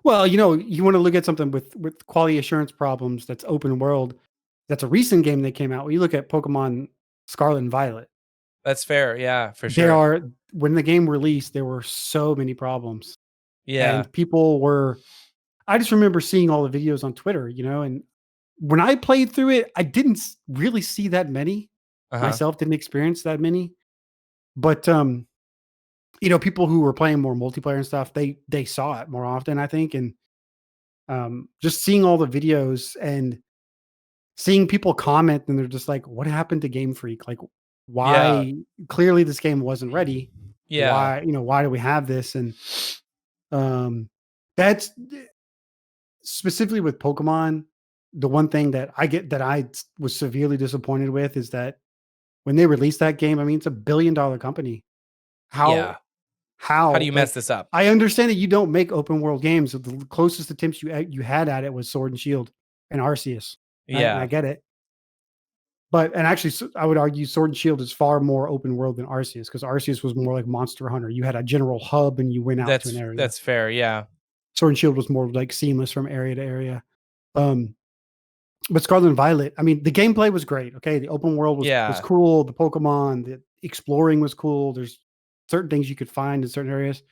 well, you want to look at something with quality assurance problems that's open world. That's a recent game that came out. When you look at Pokemon Scarlet and Violet, That's fair. Yeah, for they sure. are when the game released, there were so many problems, Yeah. and people were. I just remember seeing all the videos on Twitter, and when I played through it, I didn't really see that many. Uh huh. Myself didn't experience that many, but people who were playing more multiplayer and stuff, they saw it more often, I think, and just seeing all the videos and seeing people comment, and they're just like, "What happened to Game Freak? Like, Yeah. why? Clearly, this game wasn't ready. Yeah. Why do we have this?" And that's specifically with Pokemon. The one thing that I was severely disappointed with is that when they released that game, I mean, it's $1 billion company. Yeah. How How do how you mess like this up? I understand that you don't make open world games. So the closest attempts you had at it was Sword and Shield and Arceus, right? And I Yeah. get it. and actually, I would argue Sword and Shield is far more open world than Arceus, because Arceus was more like Monster Hunter. You had a general hub and you went out to an area. That's fair, yeah. Sword and Shield was more like seamless from area to area. But Scarlet and Violet, I mean, the gameplay was great. Okay, the open world was cool. The Pokemon, the exploring was cool. There's certain things you could find in certain areas.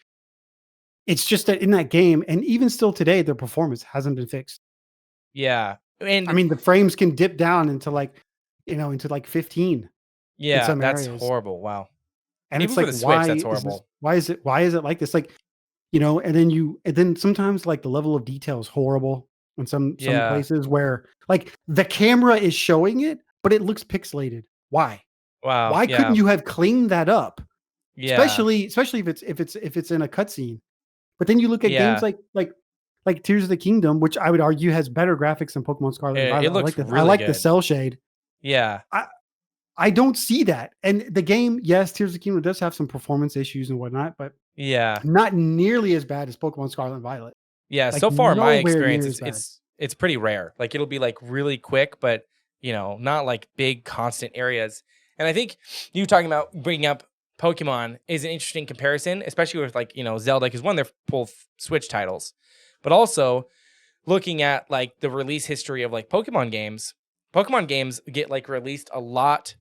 It's just that in that game, and even still today, their performance hasn't been fixed. Yeah, and I mean, the frames can dip down into like, into like 15. Yeah, in some that's areas. horrible. Wow. And Even it's for like, the Switch, why that's is horrible. why is it like this? Like, and then sometimes like the level of detail is horrible in some places where like the camera is showing it, but it looks pixelated. Why? Wow. Why couldn't you have cleaned that up? Yeah. Especially if it's in a cutscene. But then you look at games like Tears of the Kingdom, which I would argue has better graphics than Pokemon Scarlet and Violet. It looks I really like good. the cell shade. Yeah. I don't see that. And the game, yes, Tears of the Kingdom does have some performance issues and whatnot, but not nearly as bad as Pokemon Scarlet and Violet. Yeah, Like, so far my nowhere near experience as it's pretty rare. Like it'll be like really quick, but not like big constant areas. And I think you talking about bringing up Pokemon is an interesting comparison, especially with like, Zelda, because one, they're both Switch titles, but also looking at like the release history of like Pokemon games get like released a lot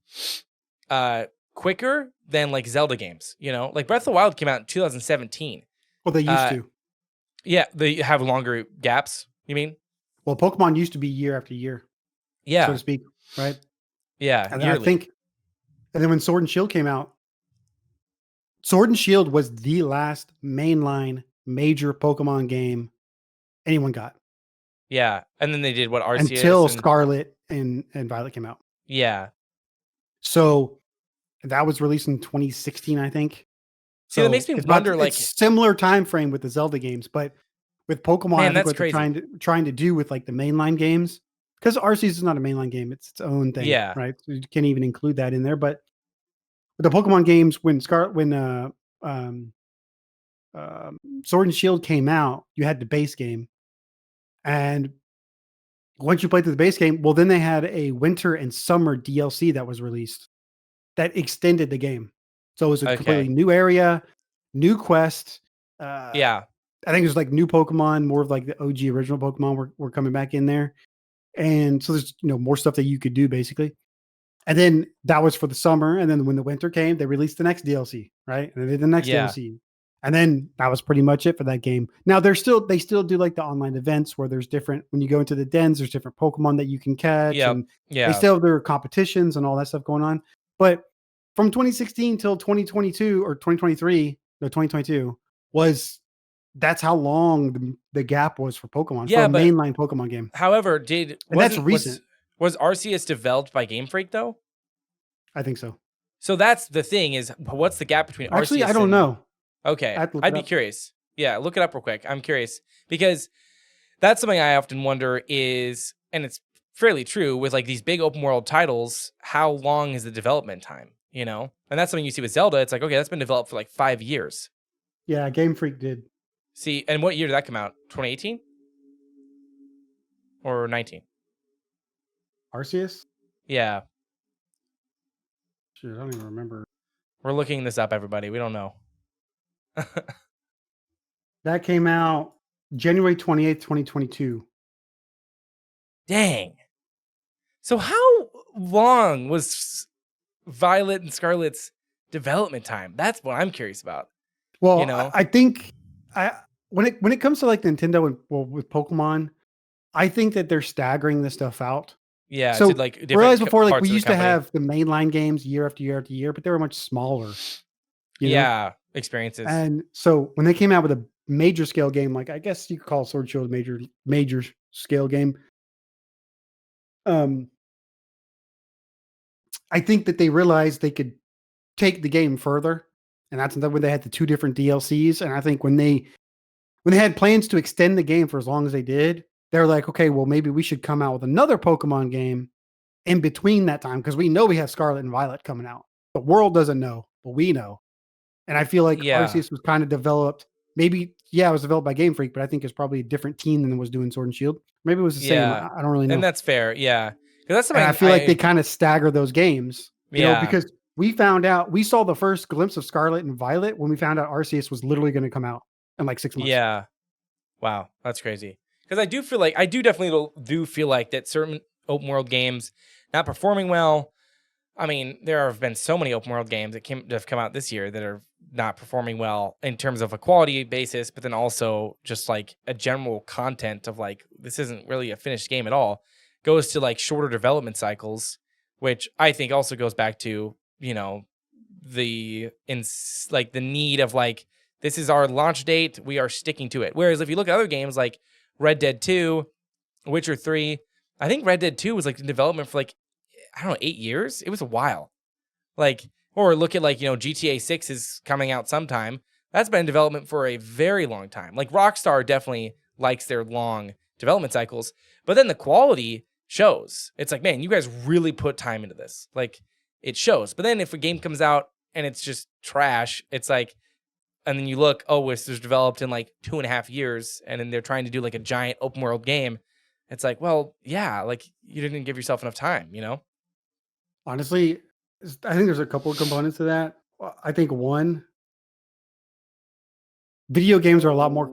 quicker than like Zelda games, like Breath of the Wild came out in 2017. Well, they used to. Yeah, they have longer gaps, you mean? Well, Pokemon used to be year after year. Yeah. So to speak, right? Yeah, and yearly. I think, and then when Sword and Shield came out, Sword and Shield was the last mainline major Pokemon game anyone got. Yeah, and then they did what Arceus until Scarlet and Violet came out. Yeah. So that was released in 2016, I think. So that makes me wonder, like, it's similar time frame with the Zelda games, but with Pokemon, man, I think that's what crazy. they're trying to do with like the mainline games, because Arceus is not a mainline game; it's its own thing. Yeah. Right. So you can't even include that in there. But with the Pokemon games, when Sword and Shield came out, you had the base game, and once you played through the base game, well, then they had a winter and summer DLC that was released that extended the game. So it was a completely new area, new quest. Yeah. I think it was like new Pokemon, more of like the OG original Pokemon were coming back in there. And so there's, more stuff that you could do basically. And then that was for the summer. And then when the winter came, they released the next DLC, right? And they did the next DLC. And then that was pretty much it for that game. Now they still do like the online events where there's different, when you go into the dens, there's different Pokemon that you can catch. And they still have their competitions and all that stuff going on. But from 2016 till 2022 or 2022 that's how long the gap was for Pokemon, for a mainline Pokemon game. However, that's recent. Was Arceus developed by Game Freak though? I think so. So that's the thing, is what's the gap between Actually, Arceus I don't know. Okay. I'd be curious. Yeah, look it up real quick. I'm curious because that's something I often wonder is, and it's fairly true with like these big open world titles, how long is the development time, And that's something you see with Zelda. It's like, okay, that's been developed for like 5 years. Yeah, Game Freak did. See, and what year did that come out? 2018? Or 19? Arceus? Yeah. Shit, I don't even remember. We're looking this up, everybody. We don't know. That came out January 28th, 2022. Dang. So how long was Violet and Scarlet's development time? That's what I'm curious about. Well, I think when it comes to like Nintendo and with Pokemon, I think that they're staggering this stuff out. Yeah. So like realized before, like we used to have the mainline games year after year after year, but they were much smaller. Experiences. And so when they came out with a major scale game, like I guess you could call Sword and Shield a major scale game. I think that they realized they could take the game further, and that's when they had the 2 different DLCs. And I think when they had plans to extend the game for as long as they did, they're like, okay, well, maybe we should come out with another Pokemon game in between that time, because we know we have Scarlet and Violet coming out. The world doesn't know, but we know. And I feel like Arceus was kind of developed. Maybe, it was developed by Game Freak, but I think it's probably a different team than was doing Sword and Shield. Maybe it was the same. I don't really know. And that's fair. Yeah. Because that's And I something feel like they kind of stagger those games, you know, yeah. because we saw the first glimpse of Scarlet and Violet when we found out Arceus was literally going to come out in like 6 months. Yeah. Wow, that's crazy. Because I do feel like do feel like that certain open world games not performing well. I mean, there have been so many open world games that have come out this year that are not performing well in terms of a quality basis, but then also just like a general content of like this isn't really a finished game at all. Goes to like shorter development cycles, which I think also goes back to, you know, the need of like this is our launch date, we are sticking to it. Whereas if you look at other games like Red Dead 2, Witcher 3, I think Red Dead 2 was like in development for like I don't know 8 years. It was a while. Like or look at like, you know, GTA 6 is coming out sometime. That's been in development for a very long time. Like Rockstar definitely likes their long development cycles, but then the quality shows. It's like, man, you guys really put time into this. Like it shows. But then if a game comes out and it's just trash, it's like, and then you look, oh, this was developed in like 2.5 years, and then they're trying to do like a giant open world game. It's like, well, yeah, like you didn't give yourself enough time, you know? Honestly, I think there's a couple of components to that. I think one, video games are a lot more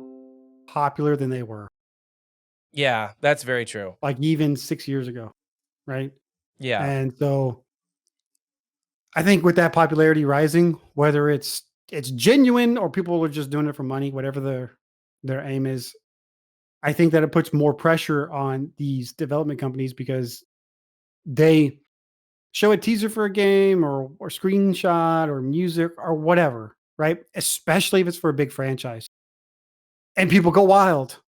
popular than they were. Yeah, that's very true. Like even 6 years ago, right? Yeah. And so I think with that popularity rising, whether it's genuine or people are just doing it for money, whatever their aim is, I think that it puts more pressure on these development companies because they show a teaser for a game or screenshot or music or whatever, right? Especially if it's for a big franchise. And people go wild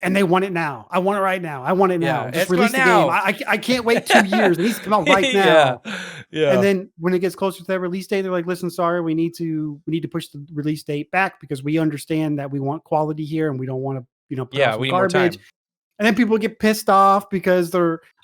and they want it now. I want it right now. I want it now. Yeah, Just it's release going the game. now. I can't wait 2 years. It needs to come out right Yeah. now. Yeah. And then when it gets closer to that release date, they're like, "Listen, sorry, we need to push the release date back because we understand that we want quality here and we don't want to, put out Yeah, some we need more garbage." time. And then people get pissed off because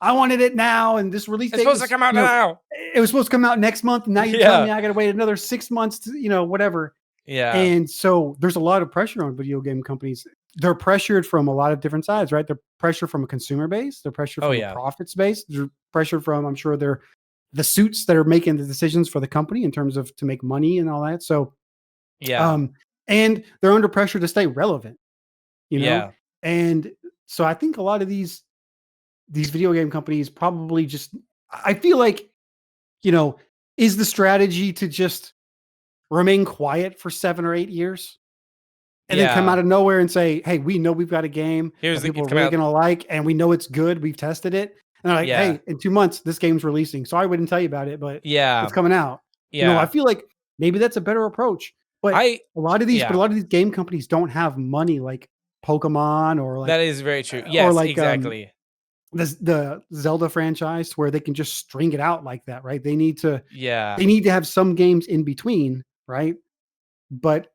I wanted it now and this release It's date supposed to was, come out now. it was supposed to come out next month and now you're telling me I got to wait another 6 months to, whatever. Yeah. And so there's a lot of pressure on video game companies. They're pressured from a lot of different sides, right? They're pressured from a consumer base. They're pressured Oh, from yeah. a profits base. They're pressured from, I'm sure they're the suits that are making the decisions for the company in terms of to make money and all that. So, Yeah. and they're under pressure to stay relevant, Yeah. And so I think a lot of these video game companies probably just, I feel like, is the strategy to just remain quiet for 7 or 8 years and then come Yeah. out of nowhere and say, "Hey, we know we've got a game that people It's are coming really out. going to like, and we know it's good. We've tested it." And they're like, Yeah. "Hey, in 2 months, this game's releasing. So I wouldn't tell you about it, but Yeah. it's coming out." I Yeah. feel like maybe that's a better approach. But I a lot of these, yeah. game companies don't have money like Pokemon or That is very true. or Yes, like exactly. the Zelda franchise where they can just string it out like that, right? They need to Yeah. have some games in between, right? But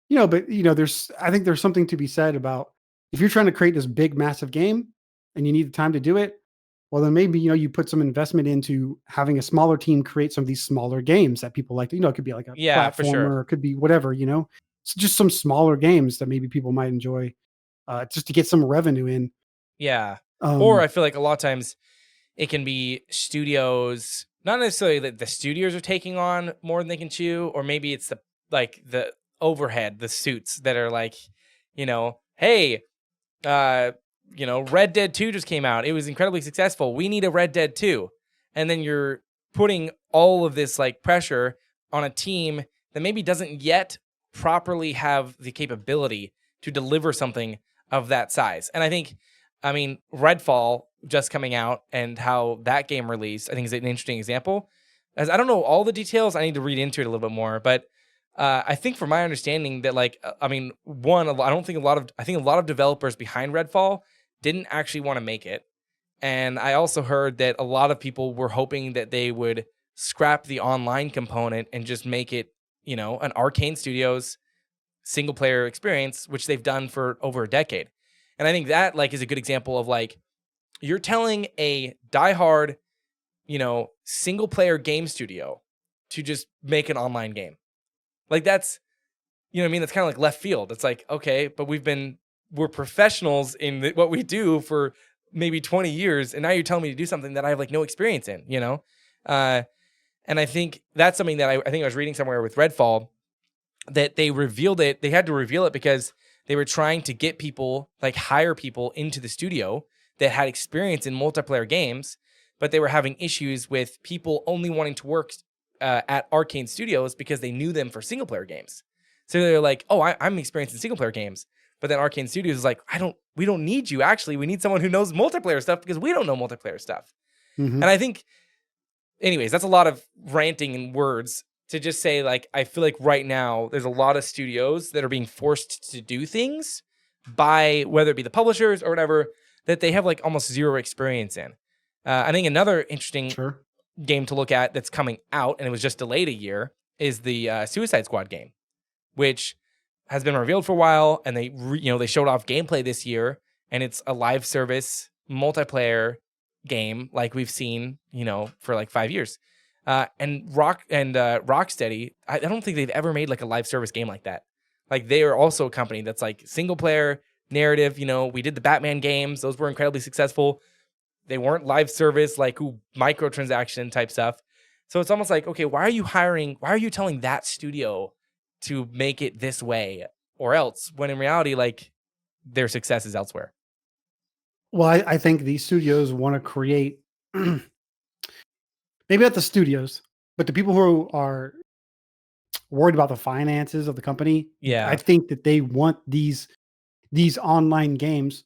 there's I think there's something to be said about if you're trying to create this big, massive game and you need the time to do it, well, then maybe, you put some investment into having a smaller team create some of these smaller games that people like. It could be like a Yeah, for platformer, sure. or it could be whatever, It's just some smaller games that maybe people might enjoy, just to get some revenue in. Yeah. Or Um, I feel like a lot of times it can be studios, not necessarily that the studios are taking on more than they can chew, or maybe it's the overhead, the suits that are like, hey, Red Dead 2 just came out. It was incredibly successful. We need a Red Dead 2. And then you're putting all of this like pressure on a team that maybe doesn't yet properly have the capability to deliver something of that size. And I mean, Redfall just coming out and how that game released, I think is an interesting example. As I don't know all the details, I need to read into it a little bit more, but I think from my understanding that I mean, I think a lot of developers behind Redfall didn't actually want to make it. And I also heard that a lot of people were hoping that they would scrap the online component and just make it, an Arkane Studios single player experience, which they've done for over a decade. And I think that is a good example of you're telling a diehard, single player game studio to just make an online game. That's, you know what I mean? That's kind of like left field. It's like, okay, but we're professionals in what we do for maybe 20 years, and now you're telling me to do something that I have like no experience in, you know? And I think that's something that I think I was reading somewhere with Redfall, that they revealed it. They had to reveal it because they were trying to get people, like hire people into the studio that had experience in multiplayer games, but they were having issues with people only wanting to work at Arkane Studios because they knew them for single player games. So they're like, oh, I'm experienced in single player games. But then Arkane Studios is like, we don't need you. Actually, we need someone who knows multiplayer stuff because we don't know multiplayer stuff. Mm-hmm. And I think, anyways, that's a lot of ranting in words to just say, like, I feel like right now there's a lot of studios that are being forced to do things by whether it be the publishers or whatever, that they have like almost zero experience in. I think another interesting game to look at that's coming out, and it was just delayed a year, is the Suicide Squad game, which has been revealed for a while, and they showed off gameplay this year, and it's a live service multiplayer game like we've seen, for like 5 years. And Rocksteady, I don't think they've ever made like a live service game like that. Like they are also a company that's like single player narrative. We did the Batman games; those were incredibly successful. They weren't live service, like microtransaction type stuff. So it's almost like, okay, why are you telling that studio to make it this way or else, when in reality, like their success is elsewhere? Well, I think these studios want to create, maybe not the studios, but the people who are worried about the finances of the company. Yeah. I think that they want these online games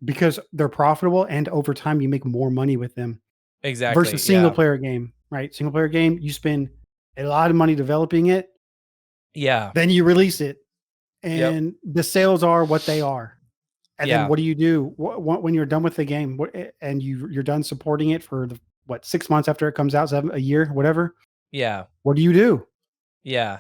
because they're profitable, and over time you make more money with them. Exactly. Versus single player game, right? Single player game, you spend a lot of money developing it. Yeah. Then you release it, and the sales are what they are. And then what do you do when you're done with the game? And you're done supporting it for 6 months after it comes out, a year, whatever? Yeah. What do you do? Yeah.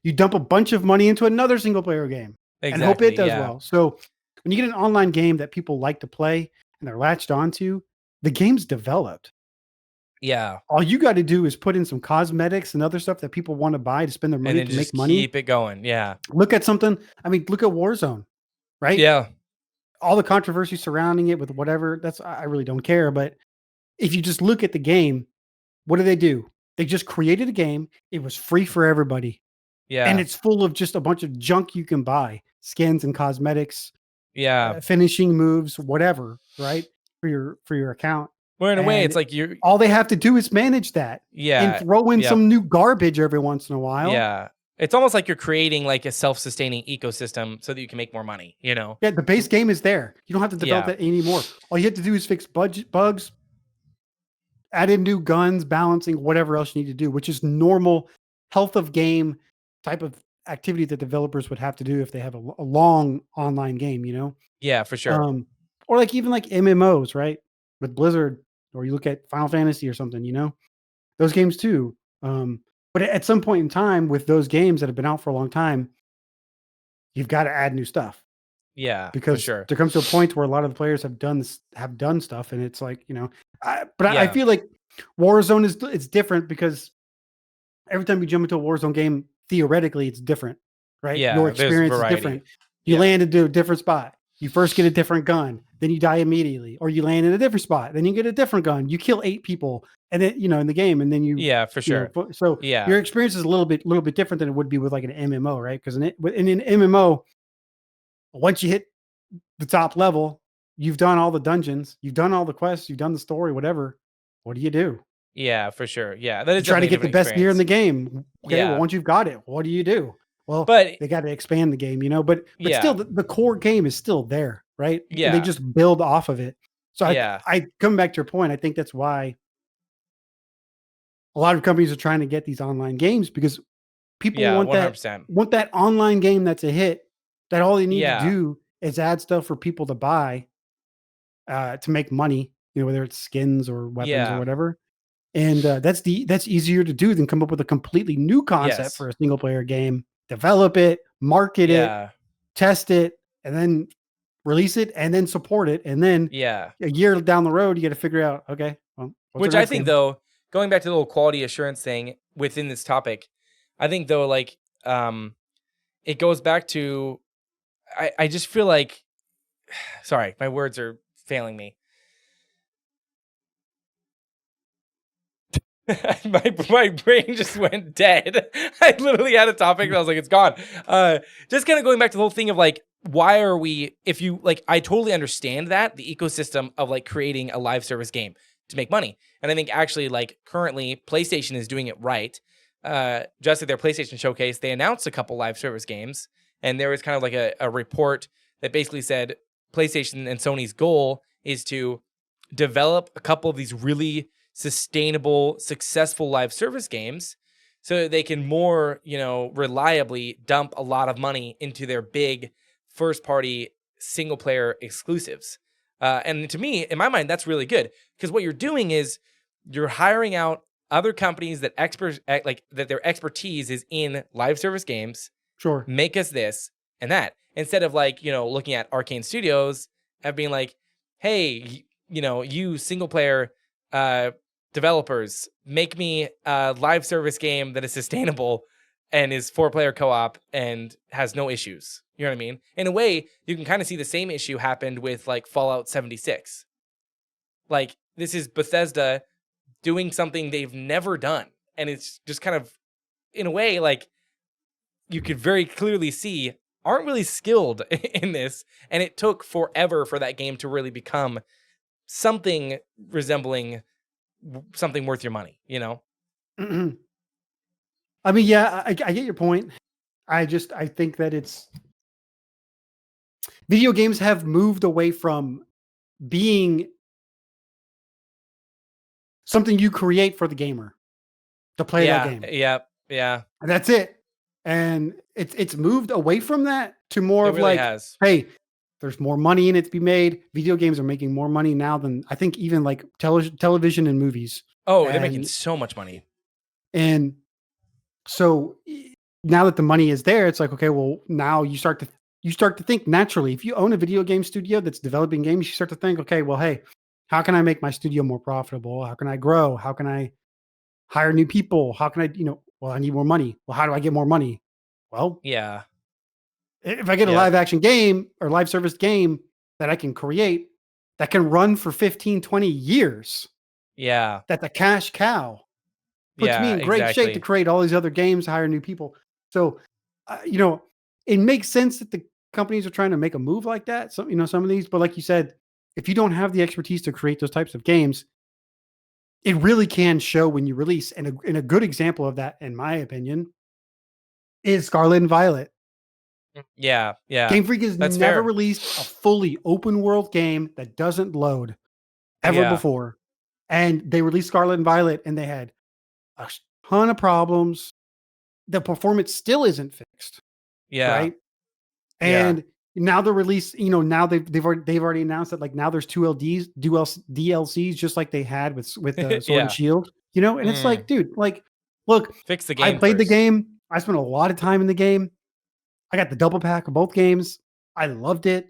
You dump a bunch of money into another single player game and hope it does well. So when you get an online game that people like to play and they're latched onto, the game's developed. Yeah. All you got to do is put in some cosmetics and other stuff that people want to buy to spend their money to make money. Keep it going. Yeah. Look at something. I mean, look at Warzone, right? Yeah. All the controversy surrounding it with whatever, I really don't care. But if you just look at the game, what do? They just created a game. It was free for everybody. Yeah. And it's full of just a bunch of junk you can buy, skins and cosmetics, yeah, finishing moves, whatever, right? For your account. Well, in a way, it's like all they have to do is manage that. Yeah. And throw in some new garbage every once in a while. Yeah. It's almost like you're creating like a self-sustaining ecosystem so that you can make more money, Yeah, the base game is there. You don't have to develop that anymore. All you have to do is fix bugs, add in new guns, balancing, whatever else you need to do, which is normal health of game type of activity that developers would have to do if they have a long online game, Yeah, for sure. Or even like MMOs, right? With Blizzard, or you look at Final Fantasy or something, those games too. But at some point in time, with those games that have been out for a long time, you've got to add new stuff. Yeah, because for sure. There comes to a point where a lot of the players have done stuff, and it's like, I feel like Warzone it's different because every time you jump into a Warzone game, theoretically it's different, right? Yeah, your experience is different. You land into a different spot. You first get a different gun, then you die immediately, or you land in a different spot, then you get a different gun. You kill 8 people, and then in the game, and then you for sure. So your experience is a little bit different than it would be with like an MMO, right? Because in an MMO, once you hit the top level, you've done all the dungeons, you've done all the quests, you've done the story, whatever. What do you do? Yeah, for sure. Yeah, that is try to get the best gear in the game. Okay, well, once you've got it, what do you do? Well, but they got to expand the game, But still, the core game is still there, right? Yeah, and they just build off of it. So I come back to your point. I think that's why a lot of companies are trying to get these online games, because people want 100%. Want that online game that's a hit. That all they need to do is add stuff for people to buy, to make money. Whether it's skins or weapons or whatever. And that's easier to do than come up with a completely new concept for a single player game. Develop it, market it, test it, and then release it, and then support it. And then a year down the road, you got to figure out, okay, well, which I think though, going back to the little quality assurance thing within this topic, I think though, like, it goes back to, I just feel like, sorry, my words are failing me. my brain just went dead. I literally had a topic and I was like, it's gone. Just kind of going back to the whole thing of like, why are we, if you like, I totally understand that the ecosystem of like creating a live service game to make money. And I think actually like currently PlayStation is doing it right. Just at their PlayStation showcase, they announced a couple live service games, and there was kind of like a report that basically said PlayStation and Sony's goal is to develop a couple of these really sustainable, successful live service games so that they can more, reliably dump a lot of money into their big first party single player exclusives. And to me, in my mind, that's really good, because what you're doing is you're hiring out other companies that that their expertise is in live service games. Sure. Make us this and that, instead of like, looking at Arkane Studios and being like, hey, you single player developers, make me a live service game that is sustainable and is 4-player co-op and has no issues. You know what I mean? In a way, you can kind of see the same issue happened with like Fallout 76. Like, this is Bethesda doing something they've never done. And it's just kind of, in a way, like, you could very clearly see aren't really skilled in this. And it took forever for that game to really become something resembling something worth your money, I mean, yeah, I get your point. I think that video games have moved away from being something you create for the gamer to play that game. Yeah. And that's it. And it's moved away from that to more of like, hey, there's more money in it to be made. Video games are making more money now than I think even like television and movies. Oh, they're making so much money. And so now that the money is there, it's like, okay, well, now you start to think naturally. If you own a video game studio that's developing games, you start to think, okay, well, hey, how can I make my studio more profitable? How can I grow? How can I hire new people? How can I, well, I need more money. Well, how do I get more money? Well, yeah. If I get a live action game or live service game that I can create that can run for 15, 20 years. Yeah. That's a cash cow. Puts me in great shape to create all these other games, hire new people. So, it makes sense that the companies are trying to make a move like that. So, some of these, but like you said, if you don't have the expertise to create those types of games, it really can show when you release. And a good example of that, in my opinion, is Scarlet and Violet. Yeah. Game Freak has never released a fully open world game that doesn't load ever before. And they released Scarlet and Violet and they had a ton of problems. The performance still isn't fixed. Yeah. Right. And now the release, now they've already announced that like now there's two DLCs just like they had with Sword and Shield, and it's like, dude, like, look, fix the game. I played the game. I spent a lot of time in the game. I got the double pack of both games. I loved it.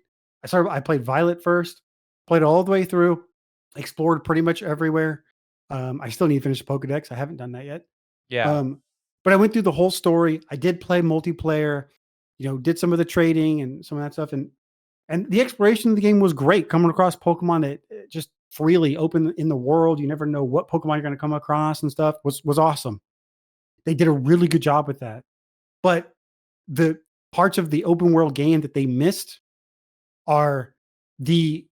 I played Violet first, played it all the way through, explored pretty much everywhere. I still need to finish the Pokedex. I haven't done that yet. Yeah. But I went through the whole story. I did play multiplayer, did some of the trading and some of that stuff. And the exploration of the game was great. Coming across Pokemon that just freely open in the world. You never know what Pokemon you're going to come across and stuff was awesome. They did a really good job with that. But the parts of the open world game that they missed are the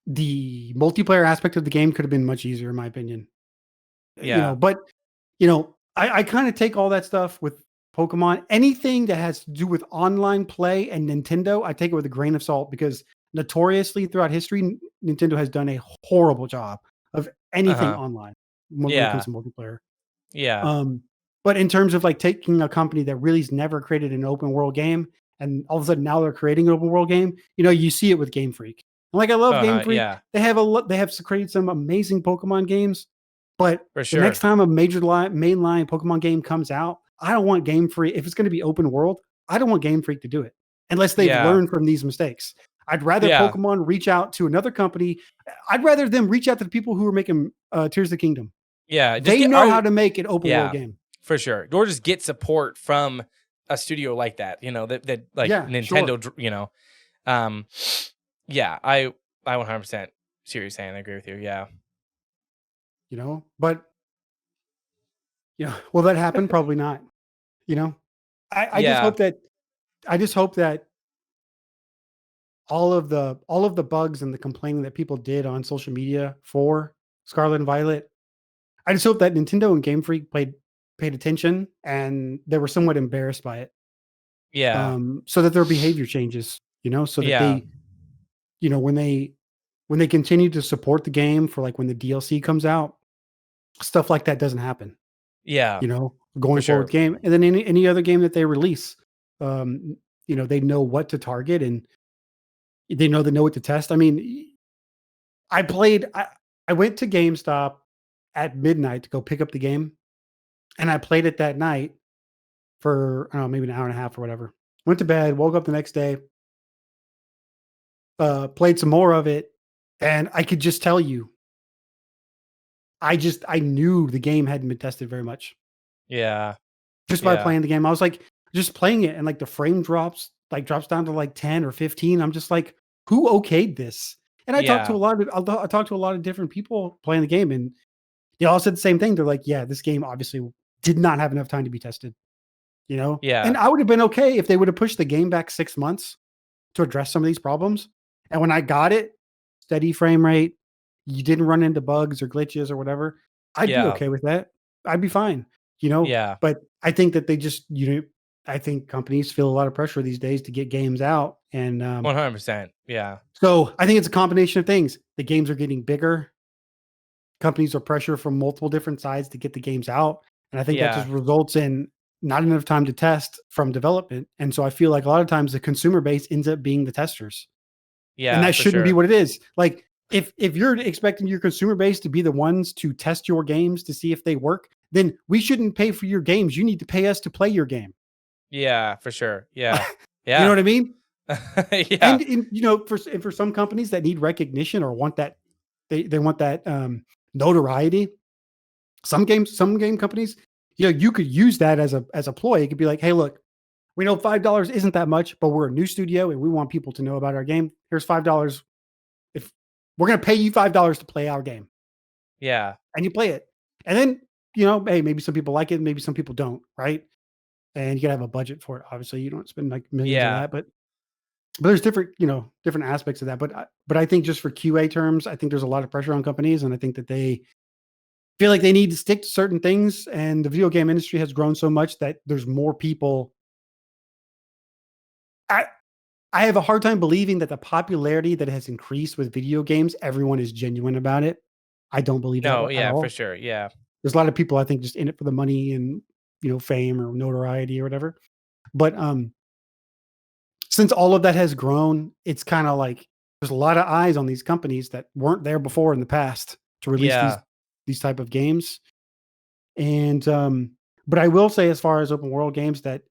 multiplayer aspect of the game could have been much easier, in my opinion. Yeah. But I kind of take all that stuff with Pokemon. Anything that has to do with online play and Nintendo, I take it with a grain of salt, because notoriously throughout history, Nintendo has done a horrible job of anything online when it comes to multiplayer. Yeah. But in terms of like taking a company that really's never created an open world game, and all of a sudden now they're creating an open world game, you see it with Game Freak. And like, I love Game Freak. Yeah. They have created some amazing Pokemon games, but the next time a mainline Pokemon game comes out, I don't want Game Freak. If it's going to be open world, I don't want Game Freak to do it unless they've learned from these mistakes. I'd rather Pokemon reach out to another company. I'd rather them reach out to the people who are making Tears of the Kingdom. Yeah. They know how to make an open world game. For sure. Or just get support from a studio like that, that like Nintendo, Um, yeah, I 100% see what you're saying. I agree with you. Yeah. But will that happen? Probably not. You know, I just Yeah. hope that I just hope that all of the bugs and the complaining that people did on social media for Scarlet and Violet, I just hope that Nintendo and Game Freak paid attention and they were somewhat embarrassed by it. Yeah. So that their behavior changes, so that Yeah. they, when they continue to support the game for like when the DLC comes out, stuff like that doesn't happen, Yeah. For going forward sure. game. And then any other game that they release, they know what to target and they know what to test. I mean, I played I went to GameStop at midnight to go pick up the game, and I played it that night for, I don't know, maybe an hour and a half or whatever. Went to bed, woke up the next day, played some more of it, and I could just tell you, I knew the game hadn't been tested very much Yeah. just by Yeah. playing the game. I was like, just playing it, and like the frame drops down to like 10 or 15. I'm just like, who okayed this? And Yeah. I talked to a lot of different people playing the game, and they all said the same thing. They're like, yeah, this game obviously did not have enough time to be tested, Yeah. And I would have been okay if they would have pushed the game back 6 months to address some of these problems. And when I got it, steady frame rate, you didn't run into bugs or glitches or whatever, I'd be Yeah. okay with that. I'd be fine, Yeah. but I think that they just, I think companies feel a lot of pressure these days to get games out. And 100%. Yeah. so I think it's a combination of things. The games are getting bigger. Companies are pressure from multiple different sides to get the games out. And I think that just Yeah. results in not enough time to test from development. And so I feel like a lot of times the consumer base ends up being the testers. And Yeah, that for shouldn't be sure. what it is. Like if you're expecting your consumer base to be the ones to test your games to see if they work, then we shouldn't pay for your games. You need to pay us to play your game. Yeah, for sure. Yeah. You know Yeah. what I mean? Yeah. And for some companies that need recognition or want that they want that notoriety, some game companies, you could use that as a ploy. It could be like, hey, look, we know $5 isn't that much, but we're a new studio and we want people to know about our game. Here's $5. If we're gonna pay you $5 to play our game, Yeah. and you play it, and then hey, maybe some people like it, maybe some people don't, right? And you gotta have a budget for it. Obviously, you don't spend like millions of Yeah. that, but there's different aspects of that. But I think just for QA terms, I think there's a lot of pressure on companies, and I think that they feel like they need to stick to certain things. And the video game industry has grown so much that there's more people. I I have a hard time believing that the popularity that has increased with video games, everyone is genuine about it. I don't believe that No, at yeah, for all. sure. Yeah. There's a lot of people I think just in it for the money and fame or notoriety or whatever. But since all of that has grown, it's kind of like there's a lot of eyes on these companies that weren't there before in the past to release these Yeah. these type of games. And but I will say, as far as open world games, that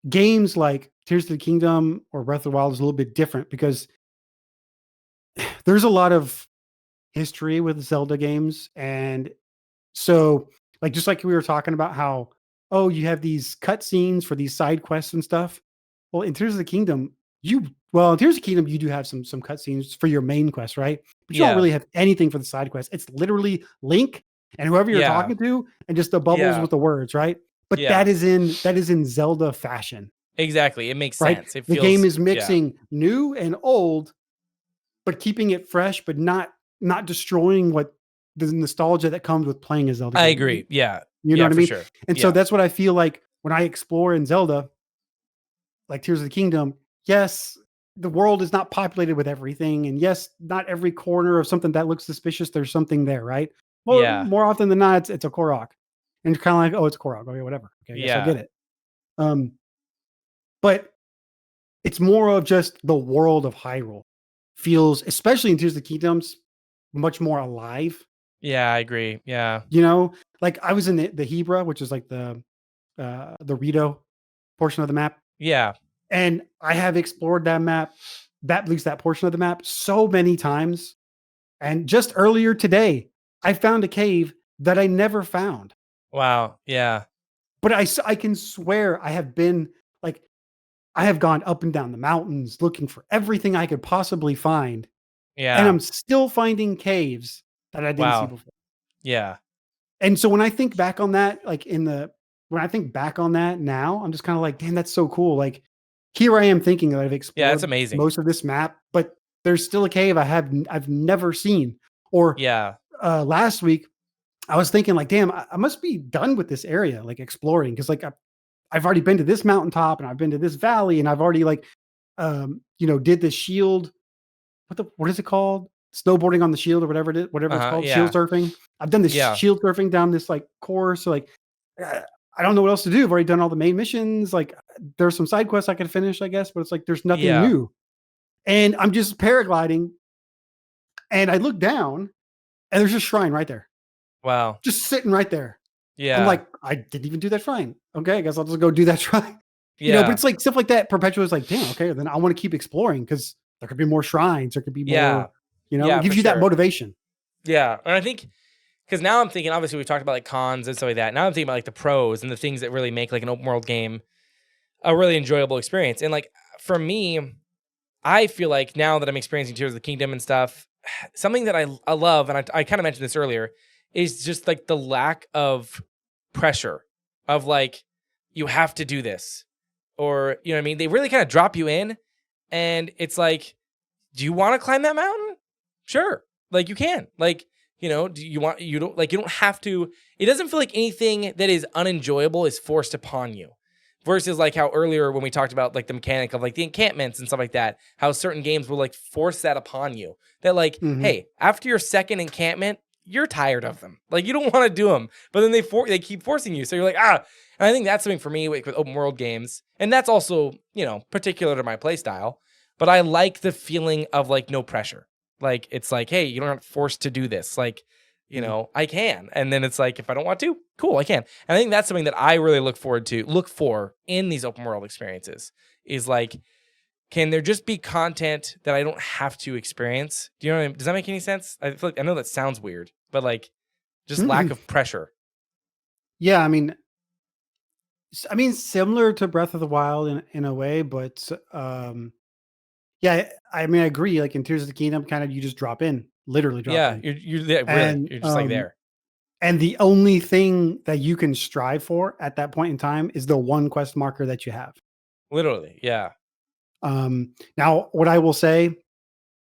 games like Tears of the Kingdom or Breath of the Wild is a little bit different because there's a lot of history with Zelda games. And so, like, just like we were talking about how, oh, you have these cutscenes for these side quests and stuff. Well, in Tears of the Kingdom, in Tears of the Kingdom, you do have some cutscenes for your main quest, right? But you don't Yeah. really have anything for the side quests. It's literally Link and whoever you're Yeah. talking to, and just the bubbles Yeah. with the words, right? But Yeah. that is in Zelda fashion, Exactly. It makes right? sense. It The game feels is yeah. mixing new and old, but keeping it fresh, but not destroying what the nostalgia that comes with playing a Zelda I game. agree. Yeah. You know Yeah, what I for mean? sure. And so Yeah. that's what I feel like when I explore in Zelda, like Tears of the Kingdom. Yes, the world is not populated with everything, and yes, not every corner of something that looks suspicious, there's something there, right? Well, Yeah. more often than not, it's a Korok, and you're kind of like, oh, it's a Korok. Okay, whatever. Okay, I guess I'll get Yeah. it. Um, but it's more of just the world of Hyrule feels, especially in Tears of the Kingdoms, much more alive. Yeah, I agree. Yeah. Like I was in the Hebra, which is like the Rito portion of the map. Yeah. And I have explored that map, at least that portion of the map, so many times. And just earlier today, I found a cave that I never found. Wow. Yeah. But I can swear I have been like, I have gone up and down the mountains looking for everything I could possibly find, and Yeah. I'm still finding caves that I didn't see Wow. before. Yeah. And so when I think back on that, when I think back on that now, I'm just kind of like, damn, that's so cool. Like here I am thinking that I've Yeah, that's explored amazing. most of this map, but there's still a cave I've never seen. Or Yeah. last week, I was thinking like, damn, I must be done with this area, like exploring, because like I've already been to this mountaintop and I've been to this valley and I've already like, did the shield. What is it called? Snowboarding on the shield or whatever it's called, shield Yeah. surfing. I've done this Yeah. shield surfing down this like course. So like, I don't know what else to do. I've already done all the main missions. Like there's some side quests I could finish, I guess, but it's like there's nothing Yeah. new. And I'm just paragliding, and I look down, and there's a shrine right there, Wow. just sitting right there. I'm Yeah. like, I didn't even do that shrine. Okay, I guess I'll just go do that shrine. But Yeah. it's like stuff like that. Perpetua is like, damn, okay, then I want to keep exploring because there could be more shrines. There could be Yeah. more, it Yeah, gives for you that sure. motivation. Yeah. And I think because now I'm thinking, obviously, we've talked about like cons and stuff like that. Now I'm thinking about like the pros and the things that really make like an open world game a really enjoyable experience. And like for me, I feel like now that I'm experiencing Tears of the Kingdom and stuff, something that I love, and I kind of mentioned this earlier, is just like the lack of pressure of like, you have to do this. Or, you know what I mean? They really kind of drop you in, and it's like, do you want to climb that mountain? Sure. Like you can. Like, do you don't have to. It doesn't feel like anything that is unenjoyable is forced upon you. Versus like how earlier when we talked about like the mechanic of like the encampments and stuff like that, how certain games will like force that upon you. That like, hey, after your second encampment, you're tired of them. Like you don't want to do them, but then they keep forcing you. So you're like, And I think that's something for me with open world games, and that's also particular to my play style. But I like the feeling of like no pressure. Like it's like, hey, you don't have forced to do this. Like, I can. And then it's like, if I don't want to, cool, I can. And I think that's something that I really look for in these open world experiences is like, can there just be content that I don't have to experience? Do you know what I mean? Does that make any sense? I feel like I know that sounds weird, but like just lack of pressure. Yeah, I mean, similar to Breath of the Wild in a way, but yeah, I mean, I agree. Like in Tears of the Kingdom, kind of you just drop in, literally drop Yeah, in. you're really, And you're just like there. and the only thing that you can strive for at that point in time is the one quest marker that you have. Literally, yeah. Now, what I will say,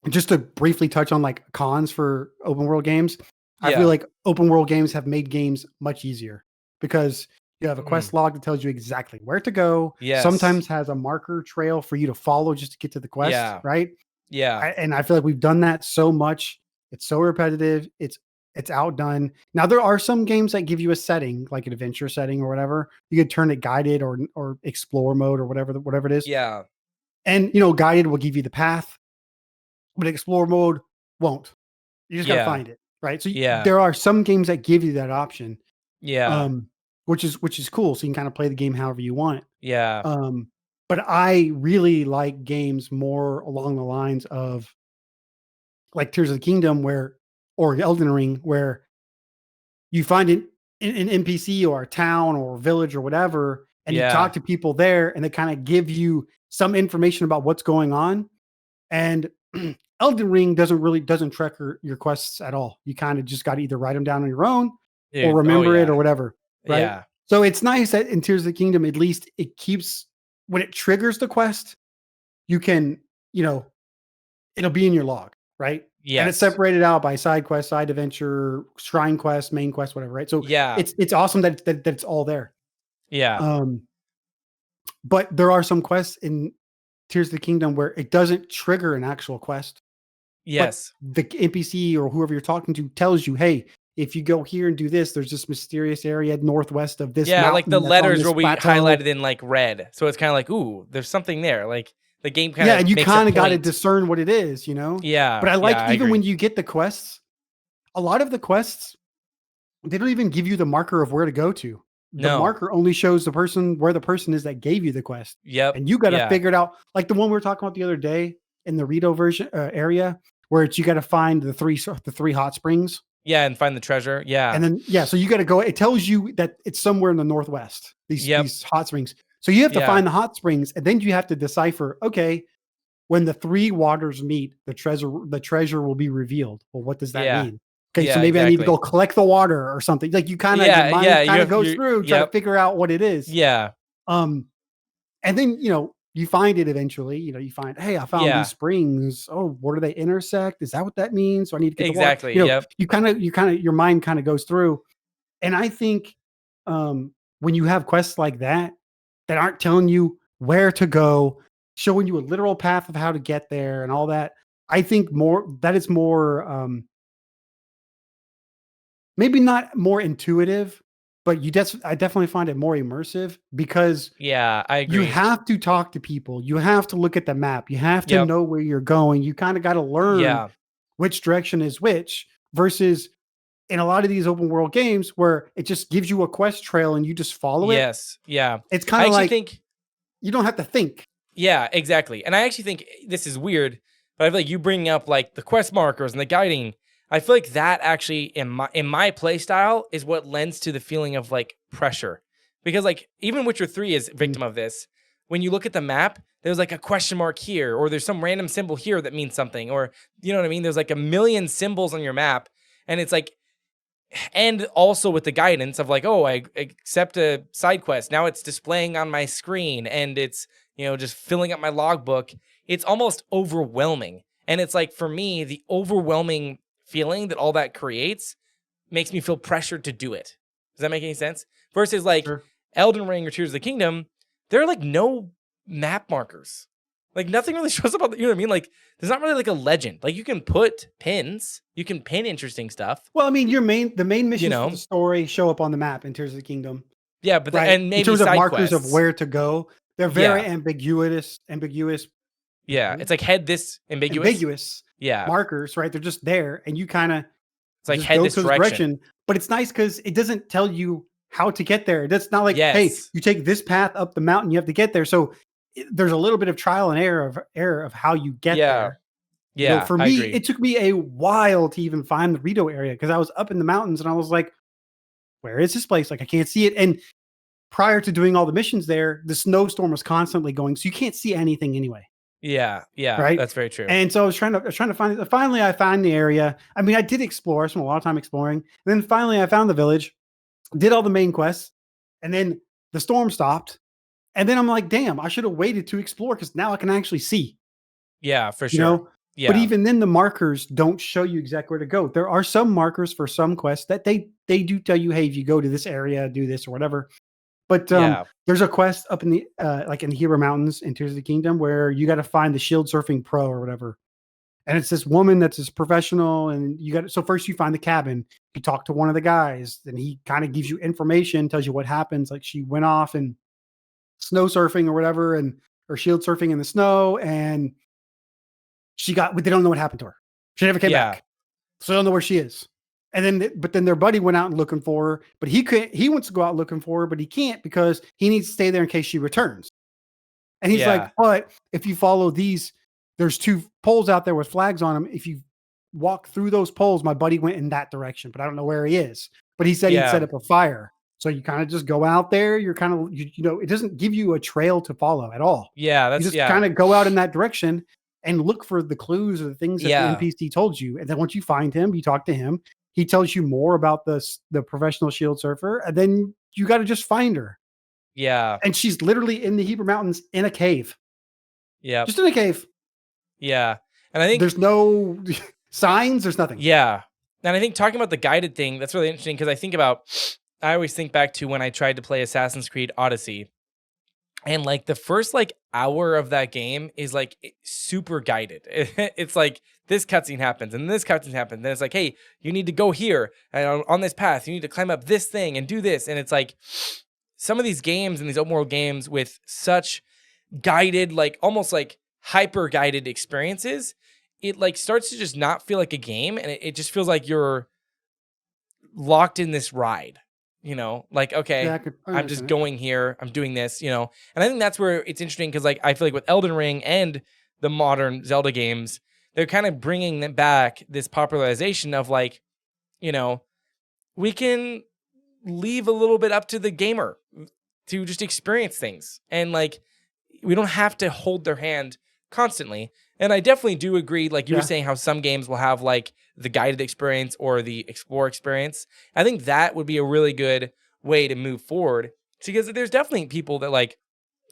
just to briefly touch on like cons for open world games, I feel like open world games have made games much easier because you have a quest log that tells you exactly where to go. Yes. Sometimes has a marker trail for you to follow just to get to the quest, right? Yeah. And I feel like we've done that so much. It's so repetitive. It's outdone. Now there are some games that give you a setting, like an adventure setting or whatever. You could turn it guided or explore mode or whatever it is. Yeah. And guided will give you the path, but explore mode won't. You just gotta find it, right? So there are some games that give you that option. Yeah. Which is cool. So you can kind of play the game however you want it. Yeah. But I really like games more along the lines of like Tears of the Kingdom or Elden Ring, where you find an NPC or a town or a village or whatever, and you talk to people there and they kind of give you some information about what's going on. And Elden Ring doesn't track your quests at all. You kind of just got to either write them down on your own or remember it or whatever. Right. Yeah. So it's nice that in Tears of the Kingdom, at least it keeps, when it triggers the quest, you can, it'll be in your log, right? Yes. And it's separated out by side quest, side adventure, shrine quest, main quest, whatever, right? So it's awesome that it's all there. Yeah. But there are some quests in Tears of the Kingdom where it doesn't trigger an actual quest. Yes. But the NPC or whoever you're talking to tells you, hey, if you go here and do this, there's this mysterious area northwest of this mountain. Like the letters will be highlighted in like red. So it's kind of like, ooh, there's something there. Like the game kind of and you kind of got to discern what it is, Yeah. But I like even when you get the quests, a lot of the quests, they don't even give you the marker of where to go to. The marker only shows the person where the person is that gave you the quest. Yep. And you got to figure it out. Like the one we were talking about the other day in the Rito version area, where you got to find the three hot springs. Yeah, and find the treasure. Yeah. And then so you got to go. It tells you that it's somewhere in the northwest. These hot springs. So you have to find the hot springs, and then you have to decipher, okay, when the 3 waters meet, the treasure will be revealed. Well, what does that mean? Okay, so maybe I need to go collect the water or something. Like your mind kind of goes through trying to figure out what it is. Yeah. And then, you find it eventually. You find, hey, I found these springs. Oh, where do they intersect? Is that what that means? So I need to get the water. Your mind kind of goes through. And I think when you have quests like that aren't telling you where to go, showing you a literal path of how to get there and all that, I think that is more maybe not more intuitive, but I definitely find it more immersive because I agree. You have to talk to people. You have to look at the map. You have to know where you're going. You kind of got to learn which direction is which versus in a lot of these open world games where it just gives you a quest trail and you just follow it. Yes. Yeah. It's kind of like you don't have to think. Yeah, exactly. And I actually think this is weird, but I feel like you bringing up like the quest markers and the guiding, I feel like that actually in my play style is what lends to the feeling of like pressure. Because like even Witcher 3 is victim of this. When you look at the map, there's like a question mark here, or there's some random symbol here that means something, or you know what I mean? There's like a million symbols on your map, and it's like, and also with the guidance of like, oh, I accept a side quest. Now it's displaying on my screen and it's, just filling up my logbook. It's almost overwhelming. And it's like, for me, the overwhelming feeling that all that creates makes me feel pressured to do it. Does that make any sense? Versus like Elden Ring or Tears of the Kingdom, there are like no map markers. Like nothing really shows up on you know what I mean? Like there's not really like a legend. Like you can put pins, you can pin interesting stuff. Well, I mean, the main missions for the story show up on the map in Tears of the Kingdom. Yeah, but and maybe in terms of side markers quests. of where to go, they're very ambiguous. Yeah, it's like head this ambiguous. Yeah, markers, right? They're just there, and you kind of it's like head this direction. But it's nice because it doesn't tell you how to get there. That's not like, hey, you take this path up the mountain, you have to get there. So there's a little bit of trial and error of how you get there. Yeah, for me, it took me a while to even find the Rito area because I was up in the mountains and I was like, where is this place? Like, I can't see it. And prior to doing all the missions there, the snowstorm was constantly going, so you can't see anything anyway. Yeah, right. That's very true. And so I was trying to find it. Finally, I found the area. I mean, I did explore. I spent a lot of time exploring. And then finally, I found the village, did all the main quests, and then the storm stopped. And then I'm like, damn, I should have waited to explore because now I can actually see. Yeah, for sure. Yeah. But even then, the markers don't show you exactly where to go. There are some markers for some quests that they do tell you, hey, if you go to this area, do this or whatever. But there's a quest up in the like in the Hero Mountains in Tears of the Kingdom where you got to find the shield surfing pro or whatever. And it's this woman that's this professional, and so first you find the cabin, you talk to one of the guys, and he kind of gives you information, tells you what happens. Like she went off and snow surfing or whatever, or shield surfing in the snow, and they don't know what happened to her. She never came back. So they don't know where she is. And then their buddy went out looking for her, but he wants to go out looking for her, but he can't because he needs to stay there in case she returns. And he's like, but if you follow these, there's 2 poles out there with flags on them. If you walk through those poles, my buddy went in that direction, but I don't know where he is. But he said he'd set up a fire. So you kind of just go out there. You're kind of, it doesn't give you a trail to follow at all. Yeah. You just kind of go out in that direction and look for the clues or the things that the NPC told you. And then once you find him, you talk to him. He tells you more about the professional shield surfer, and then you got to just find her. Yeah. And she's literally in the Hebrew Mountains in a cave. Yeah. Just in a cave. Yeah. And I think there's no signs, there's nothing. Yeah. And I think talking about the guided thing, that's really interesting because I always think back to when I tried to play Assassin's Creed Odyssey. And like the first like hour of that game is like super guided. It's like this cutscene happens and this cutscene happens. Then it's like, hey, you need to go here and on this path. You need to climb up this thing and do this. And it's like some of these games and these open world games with such guided, like almost like hyper guided experiences, it like starts to just not feel like a game. And it just feels like you're locked in this ride. Like, okay, I'm just going here. I'm doing this, And I think that's where it's interesting because, like, I feel like with Elden Ring and the modern Zelda games, they're kind of bringing them back this popularization of, like, we can leave a little bit up to the gamer to just experience things. And like, we don't have to hold their hand constantly. And I definitely do agree, like you were saying, how some games will have like the guided experience or the explore experience. I think that would be a really good way to move forward, because there's definitely people that like,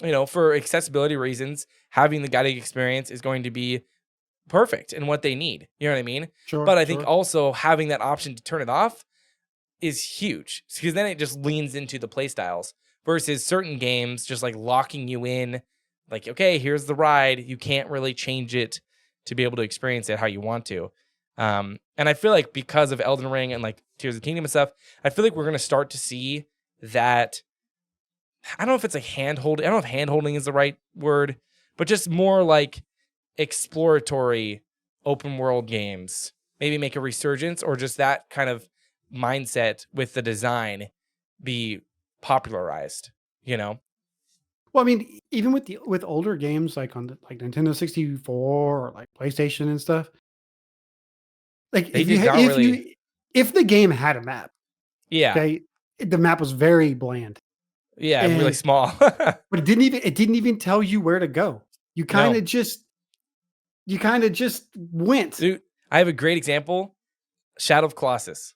you know, for accessibility reasons, having the guided experience is going to be perfect and what they need. You know what I mean? Sure. But I think also having that option to turn it off is huge, because then it just leans into the play styles versus certain games just like locking you in. Like, okay, here's the ride. You can't really change it to be able to experience it how you want to. And I feel like because of Elden Ring and like Tears of the Kingdom and stuff, I feel like we're going to start to see that. I don't know if it's like hand-holding. I don't know if hand-holding is the right word, but just more like exploratory open world games. Maybe make a resurgence, or just that kind of mindset with the design be popularized, you know? Well, I mean, even with older games like on like Nintendo 64 or like PlayStation and stuff, like They did not really. If the game had a map, Yeah. okay, the map was very bland. Yeah, really small. But it didn't even tell you where to go. You kind of just went. Dude, I have a great example. Shadow of Colossus.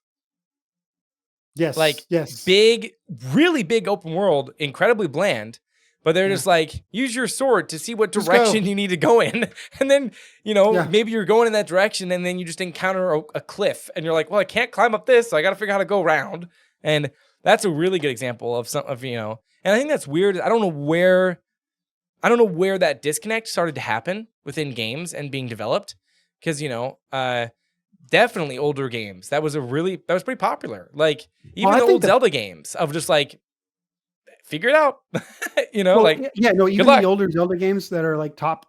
Yes. Like, yes. Big, really big open world, incredibly bland. But they're just like, use your sword to see what direction you need to go in. And then, you know, maybe you're going in that direction and then you just encounter a cliff. And you're like, well, I can't climb up this, so I got to figure out how to go around. And that's a really good example of you know, and I think that's weird. I don't know where that disconnect started to happen within games and being developed. Because, you know, definitely older games. That was pretty popular. Like, even the old Zelda games of just like, figure it out. You know, even the older Zelda games that are like top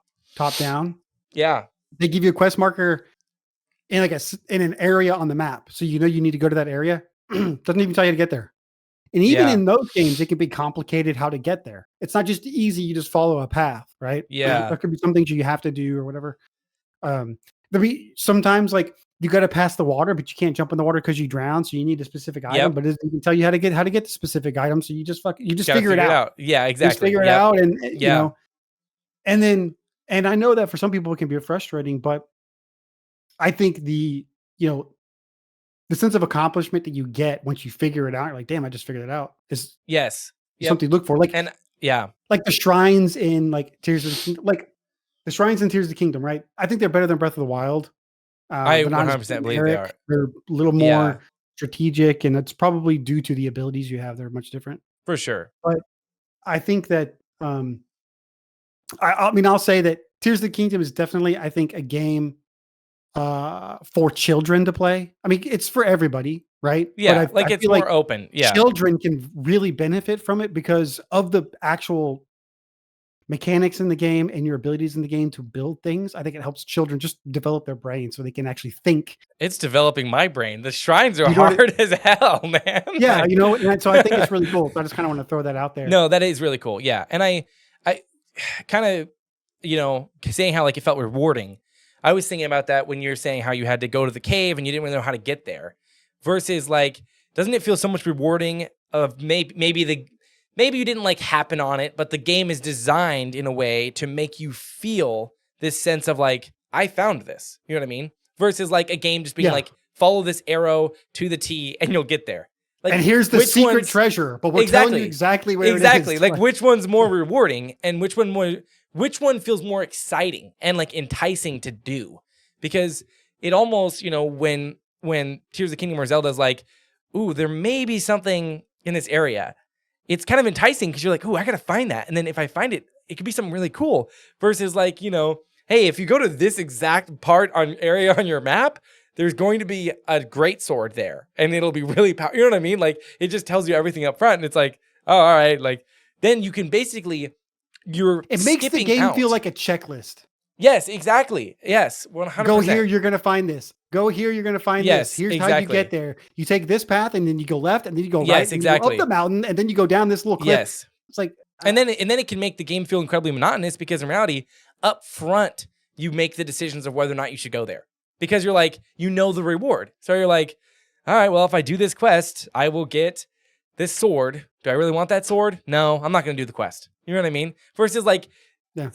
down. Yeah. They give you a quest marker in like in an area on the map. So you know you need to go to that area. Doesn't even tell you to get there. And even in those games, it can be complicated how to get there. It's not just easy, you just follow a path, right? Yeah. There could be some things you have to do or whatever. There'll be sometimes like you got to pass the water, but you can't jump in the water because you drown. So you need a specific item, but it doesn't even tell you how to get the specific item. So you just figure it out. Yeah, exactly. Just figure it out. And you know, and I know that for some people it can be frustrating, but I think the sense of accomplishment that you get once you figure it out, you're like, damn, I just figured it out, is something to look for. Like, like the shrines in like Tears of the Kingdom, like the shrines in Tears of the Kingdom, right? I think they're better than Breath of the Wild. I 100% believe they are. They're a little more strategic, and it's probably due to the abilities you have. They're much different. For sure. But I think that, I mean, I'll say that Tears of the Kingdom is definitely, I think, a game for children to play. I mean, it's for everybody, right? Yeah, but it's more open. Yeah, children can really benefit from it because of the actual mechanics in the game and your abilities in the game to build things. I think it helps children just develop their brain so they can actually think. It's developing my brain. The shrines are hard as hell, man. Yeah, you know, and so I think it's really cool. So I just kind of want to throw that out there. No, that is really cool. Yeah, and I kind of, you know, saying how like it felt rewarding. I was thinking about that when you're saying how you had to go to the cave and you didn't really know how to get there, versus like, doesn't it feel so much rewarding of maybe you didn't like happen on it, but the game is designed in a way to make you feel this sense of like, I found this, you know what I mean? Versus like a game just being like, follow this arrow to the T and you'll get there. Like, and here's the secret treasure, but we're telling you exactly where it is. Exactly. Like which one's more rewarding and which one feels more exciting and like enticing to do? Because it almost, you know, when Tears of the Kingdom or Zelda's like, ooh, there may be something in this area, it's kind of enticing because you're like, ooh, I gotta find that. And then if I find it, it could be something really cool. Versus like, you know, hey, if you go to this exact area on your map, there's going to be a great sword there. And it'll be really powerful. You know what I mean? Like, it just tells you everything up front. And it's like, oh, all right. Like, then you can basically, it makes the game feel like a checklist. Yes, exactly. Yes, 100%. Go here, you're going to find this. Go here, you're going to find this. Here's how you get there. You take this path, and then you go left, and then you go right. Yes, exactly. You go up the mountain, and then you go down this little cliff. Yes. It's like, and then it can make the game feel incredibly monotonous because in reality, up front, you make the decisions of whether or not you should go there because you're like, you know the reward. So you're like, all right, well, if I do this quest, I will get this sword, do I really want that sword? No, I'm not going to do the quest. You know what I mean? Versus like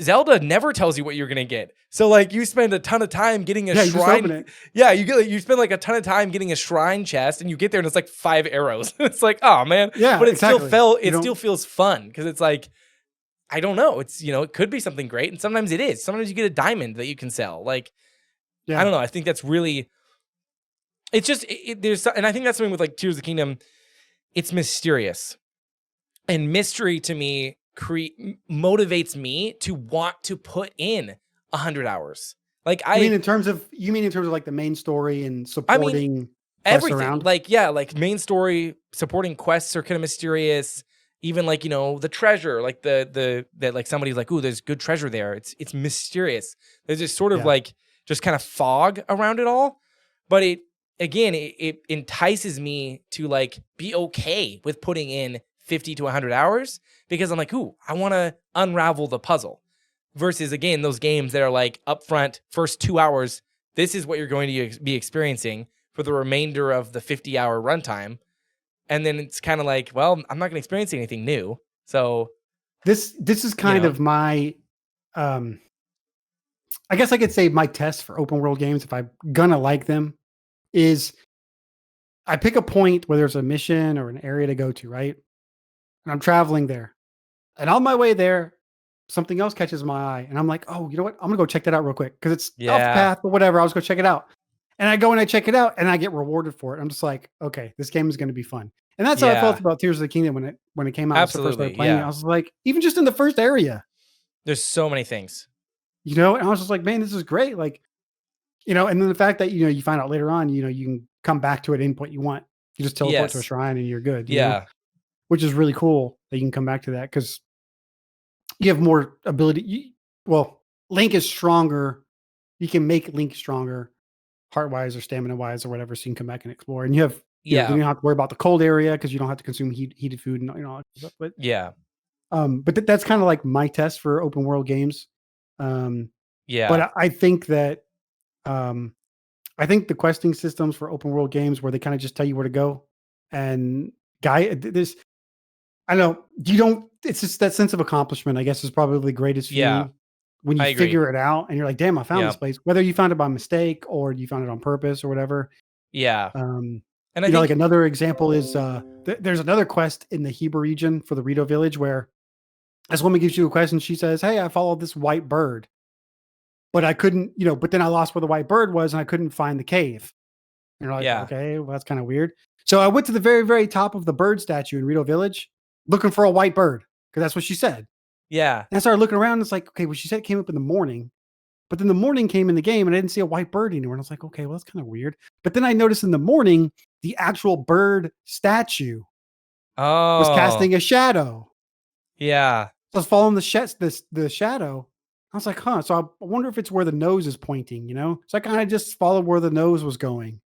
Zelda never tells you what you're going to get. So like you spend a ton of time getting a shrine. You just open it. Yeah, you spend like a ton of time getting a shrine chest and you get there and it's like 5 arrows. It's like, oh man. Yeah, but it exactly. still feels fun because it's like, I don't know. It's, it could be something great and sometimes it is. Sometimes you get a diamond that you can sell. Like, I don't know. I think that's really, it's just, and I think that's something with like Tears of the Kingdom. It's mysterious. And mystery to me motivates me to want to put in 100 hours. Like you mean in terms of like the main story and supporting everything around? like main story supporting quests are kind of mysterious. Even like, the treasure, like that like somebody's like, ooh, there's good treasure there. It's mysterious. There's this sort of like just kind of fog around it all. But it entices me to like be okay with putting in 50 to 100 hours because I'm like, ooh, I want to unravel the puzzle. Versus, again, those games that are like upfront, first 2 hours, this is what you're going to be experiencing for the remainder of the 50-hour runtime. And then it's kind of like, well, I'm not going to experience anything new. So this is kind of my, I guess I could say my test for open world games, if I'm going to like them, is I pick a point where there's a mission or an area to go to, right? And I'm traveling there. And on my way there, something else catches my eye. And I'm like, oh, you know what? I'm going to go check that out real quick because it's off the path, but whatever. I'll just go check it out. And I go and I check it out and I get rewarded for it. I'm just like, okay, this game is going to be fun. And that's how I felt about Tears of the Kingdom when it came out. Absolutely, first started playing it. I was like, even just in the first area. There's so many things. And I was just like, man, this is great. Like, and then the fact that, you find out later on, you can come back to it any point you want. You just teleport to a shrine and you're good. You know? Which is really cool that you can come back to that because you have more ability. Link is stronger. You can make Link stronger, heart-wise or stamina-wise or whatever, so you can come back and explore. And you have, you don't have to worry about the cold area because you don't have to consume heated food and all that stuff. But but that's kind of like my test for open world games. But I think that the questing systems for open world games where they kind of just tell you where to go and this. I don't know. It's just that sense of accomplishment, I guess, is probably the greatest feeling when you figure it out and you're like, damn, I found this place, whether you found it by mistake or you found it on purpose or whatever. And I think like another example is there's another quest in the Hebrew region for the Rito village where this woman gives you a quest and she says, hey, I followed this white bird, but I couldn't, but then I lost where the white bird was and I couldn't find the cave. And you're like, okay, well, that's kind of weird. So I went to the very, very top of the bird statue in Rito village looking for a white bird because that's what she said. And I started looking around and it's like, okay, well, she said it came up in the morning, but then the morning came in the game and I didn't see a white bird anywhere. And I was like, okay, well, that's kind of weird. But then I noticed in the morning, the actual bird statue was casting a shadow. So I was following the shadow. I was like, huh. So I wonder if it's where the nose is pointing, So I kind of just followed where the nose was going,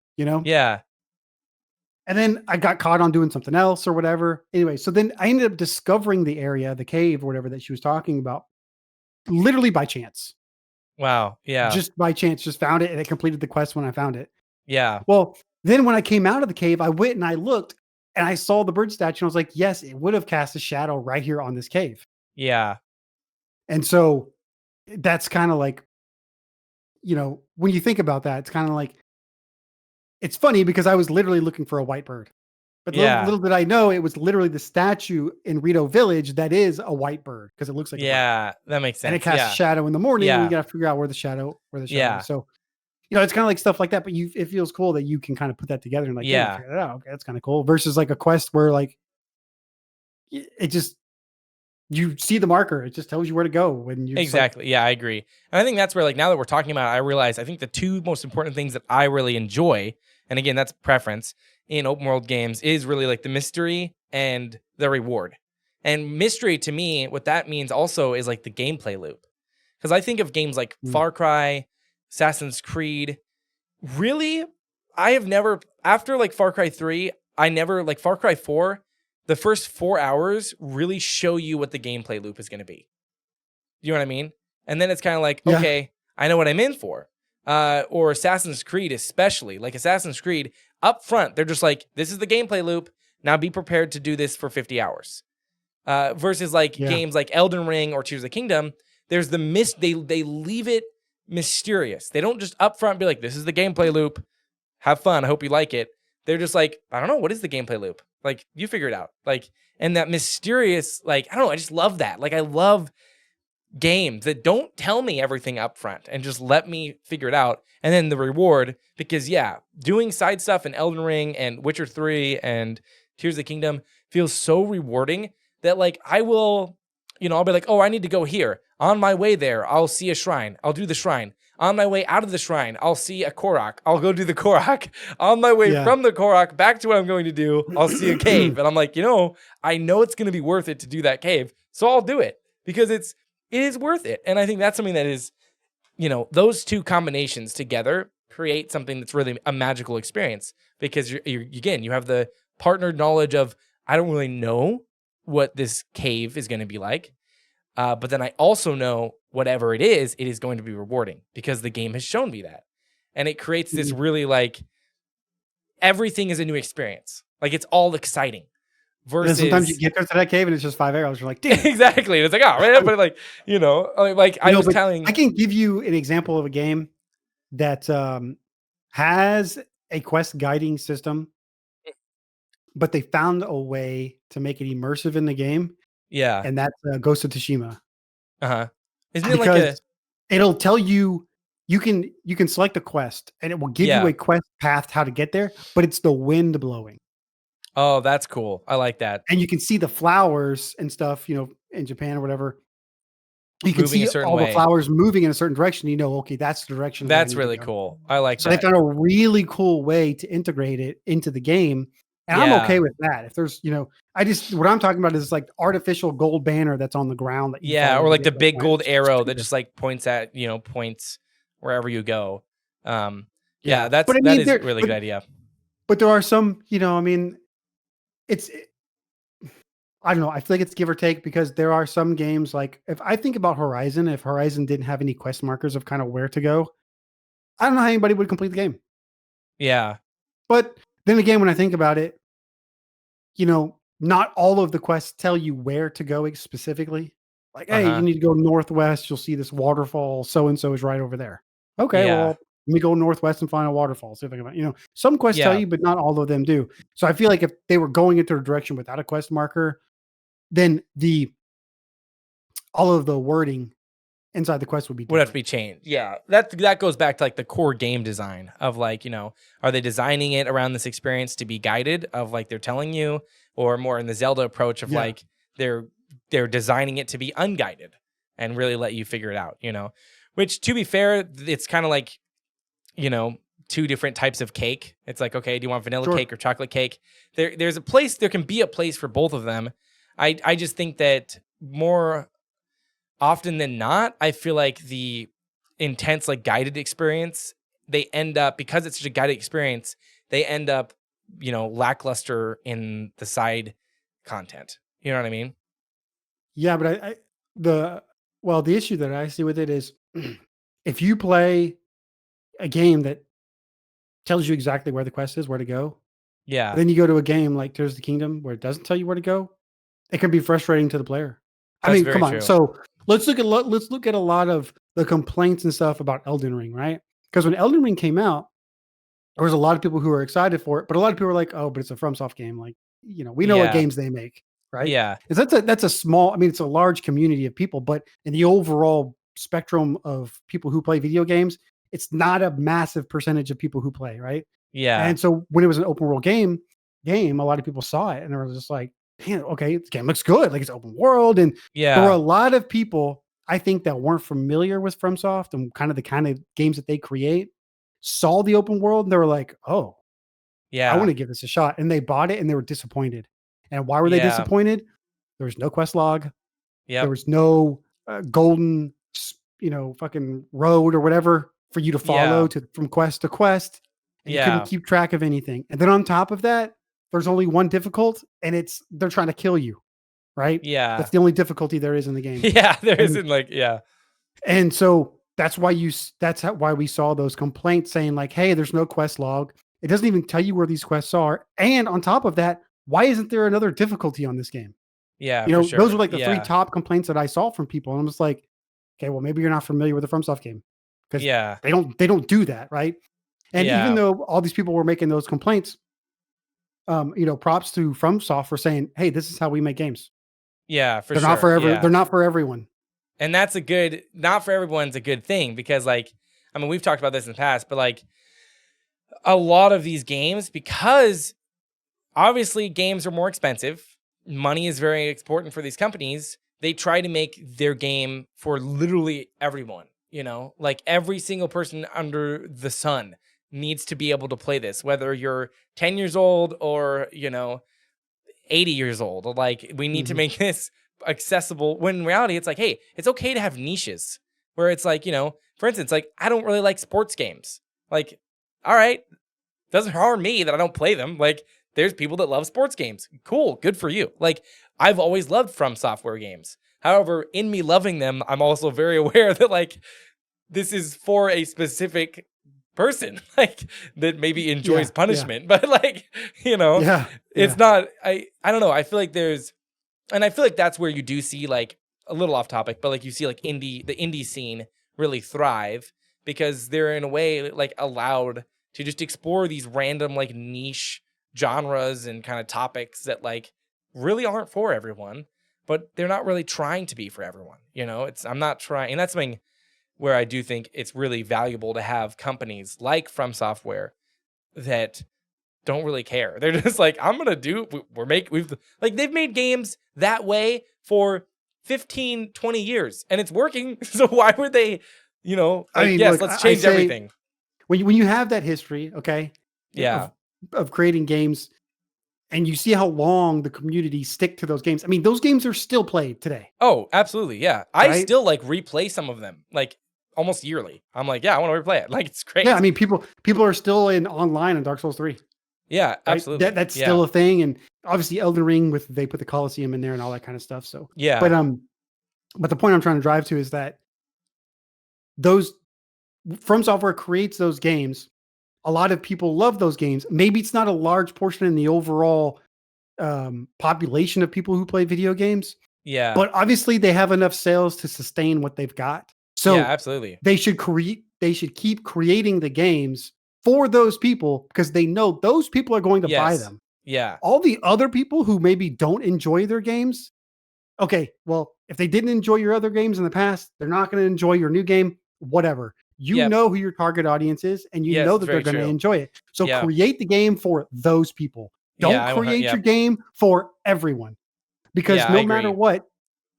And then I got caught on doing something else or whatever. Anyway, so then I ended up discovering the area, the cave or whatever that she was talking about, literally by chance. Wow. Yeah. Just by chance, just found it and it completed the quest when I found it. Yeah. Well, then when I came out of the cave, I went and I looked and I saw the bird statue and I was like, yes, it would have cast a shadow right here on this cave. Yeah. And so that's kind of like, when you think about that, it's kind of like, it's funny because I was literally looking for a white bird, but little did I know it was literally the statue in Rito village that is a white bird because it looks like a bird. That makes sense. And it casts a shadow in the morning and you got to figure out where the shadow is. So, it's kind of like stuff like that, but it feels cool that you can kind of put that together and like, figure it out. Okay, that's kind of cool versus like a quest where like it just, you see the marker, it just tells you where to go when you exactly. I agree. And I think that's where like, now that we're talking about it, I realize I think the two most important things that I really enjoy, and again, that's preference in open world games, is really like the mystery and the reward. And mystery to me, what that means also is like the gameplay loop. Because I think of games like Far Cry, Assassin's Creed. Really, I have never, after like Far Cry 3, like Far Cry 4, the first 4 hours really show you what the gameplay loop is going to be. You know what I mean? And then it's kind of like, okay, I know what I'm in for. Or Assassin's Creed, especially like Assassin's Creed up front, they're just like, this is the gameplay loop. Now be prepared to do this for 50 hours. Versus like games like Elden Ring or Tears of the Kingdom, there's the they leave it mysterious. They don't just upfront be like, this is the gameplay loop. Have fun. I hope you like it. They're just like, I don't know, what is the gameplay loop? Like, you figure it out. Like, and that mysterious, like, I don't know, I just love that. Like, I love games that don't tell me everything up front and just let me figure it out. And then the reward, because doing side stuff in Elden Ring and Witcher 3 and Tears of the Kingdom feels so rewarding that like I will, I'll be like, oh, I need to go here. On my way there, I'll see a shrine. I'll do the shrine. On my way out of the shrine, I'll see a Korok. I'll go do the Korok. On my way from the Korok back to what I'm going to do, I'll see a cave. And I'm like, I know it's going to be worth it to do that cave. So I'll do it because it is worth it. And I think that's something that is, those two combinations together create something that's really a magical experience because you have the partnered knowledge of, I don't really know what this cave is going to be like. But then I also know whatever it is going to be rewarding because the game has shown me that. And it creates this really like, everything is a new experience. Like it's all exciting. Versus sometimes you get to that cave and it's just 5 arrows. You're like, damn. Exactly. And it's like, oh, right. But like, I can give you an example of a game that has a quest guiding system, but they found a way to make it immersive in the game. Yeah. And that's Ghost of Tsushima. Uh-huh. Isn't it like it'll tell you can select a quest and it will give you a quest path how to get there, but it's the wind blowing. Oh, that's cool. I like that. And you can see the flowers and stuff, in Japan or whatever. You can see all the flowers moving in a certain direction. Okay, that's the direction. That's really cool. I like that. So they found a really cool way to integrate it into the game. And I'm okay with that. If there's, what I'm talking about is like artificial gold banner that's on the ground. Or like the big gold arrow that just like points at, points wherever you go. That is a really good idea. But there are some, I don't know. I feel like it's give or take because there are some games like if I think about Horizon, if Horizon didn't have any quest markers of kind of where to go, I don't know how anybody would complete the game. Yeah. But then again, when I think about it, not all of the quests tell you where to go specifically. Like, hey, you need to go northwest. You'll see this waterfall. So-and-so is right over there. Okay, well, let me go northwest and find a waterfall. See if I can, some quests tell you, but not all of them do. So I feel like if they were going into a direction without a quest marker, then all of the wording inside the quest would have to be changed. Yeah. That goes back to like the core game design of like, are they designing it around this experience to be guided of like they're telling you, or more in the Zelda approach of like they're designing it to be unguided and really let you figure it out, which to be fair, it's kind of like, two different types of cake. It's like, okay, do you want vanilla cake or chocolate cake? There can be a place for both of them. I just think that more often than not, I feel like the intense like guided experience, they end up, because it's such a guided experience, they end up, lackluster in the side content. You know what I mean? Yeah, but the issue that I see with it is if you play a game that tells you exactly where the quest is, where to go. Yeah. Then you go to a game like Tears of the Kingdom where it doesn't tell you where to go. It can be frustrating to the player. That's come on. True. So let's look at a lot of the complaints and stuff about Elden Ring, right? Because when Elden Ring came out, there was a lot of people who were excited for it, but a lot of people were like, "Oh, but it's a FromSoft game. Like, we know what games they make, right?" Yeah. That's a small. I mean, it's a large community of people, but in the overall spectrum of people who play video games, it's not a massive percentage of people who play, right? Yeah. And so when it was an open world game, a lot of people saw it and they were just like, "Man, okay, this game looks good. Like it's open world." And there were a lot of people, I think, that weren't familiar with FromSoft and kind of games that they create, saw the open world and they were like, "Oh, I want to give this a shot." And they bought it and they were disappointed. And why were they disappointed? There was no quest log. There was no golden, fucking road or whatever for you to follow from quest to quest. And you couldn't keep track of anything. And then on top of that, there's only one difficult, and they're trying to kill you, right? Yeah. That's the only difficulty there is in the game. Yeah, there isn't And so that's why why we saw those complaints saying like, "Hey, there's no quest log. It doesn't even tell you where these quests are." And on top of that, why isn't there another difficulty on this game? Yeah, You for know, those sure. were like the three Yeah. top complaints that I saw from people. And I'm just like, okay, well, maybe you're not familiar with the FromSoft game because Yeah. they don't do that, right? And even Yeah. though all these people were making those complaints, you know, props to FromSoft for saying, hey, this is how we make games. Yeah, for They're not sure. for Yeah. they're not for everyone. And that's a good, not for everyone's a good thing because, like, I mean, we've talked about this in the past, but like a lot of these games, because obviously games are more expensive, money is very important for these companies. They try to make their game for literally everyone, you know, like every single person under the sun needs to be able to play this, whether you're 10 years old or, you know, 80 years old. Like, we need to make this accessible, when in reality it's like, hey, it's okay to have niches where it's like, you know, for instance, like, I don't really like sports games. Like, all right, doesn't harm me that I don't play them. Like, there's people that love sports games. Cool, good for you. Like, I've always loved From Software games. However, in me loving them, I'm also very aware that, like, this is for a specific person, like, that maybe enjoys punishment. But, like, you know, it's not, I don't know. I feel like and I feel like that's where you do see, like, a little off topic, but like you see like the indie scene really thrive because they're in a way like allowed to just explore these random like niche genres and kind of topics that like really aren't for everyone, but they're not really trying to be for everyone. You know, I'm not trying, and that's something where I do think it's really valuable to have companies like From Software that don't really care. They're just like, I'm gonna do. We've like they've made games that way for 15, 20 years, and it's working. So why would they? You know, like, I mean, yes, look, let's change everything. When you have that history, okay, of creating games, and you see how long the community stick to those games. I mean, those games are still played today. Oh, absolutely, yeah. Right? I still like replay some of them, like almost yearly. I'm like, yeah, I want to replay it. Like, it's great. Yeah, I mean, people are still in online in Dark Souls 3. Yeah, right? Absolutely. That's still a thing, and obviously Elden Ring they put the Colosseum in there and all that kind of stuff. So yeah, but the point I'm trying to drive to is that those From Software creates those games. A lot of people love those games. Maybe it's not a large portion in the overall population of people who play video games. Yeah, but obviously they have enough sales to sustain what they've got. So yeah, absolutely, they should keep creating the games for those people because they know those people are going to buy them. Yeah. All the other people who maybe don't enjoy their games, okay, well, if they didn't enjoy your other games in the past, they're not going to enjoy your new game, whatever. You know who your target audience is, and you know that they're going to enjoy it. So create the game for those people. Don't create your game for everyone. Because no matter what,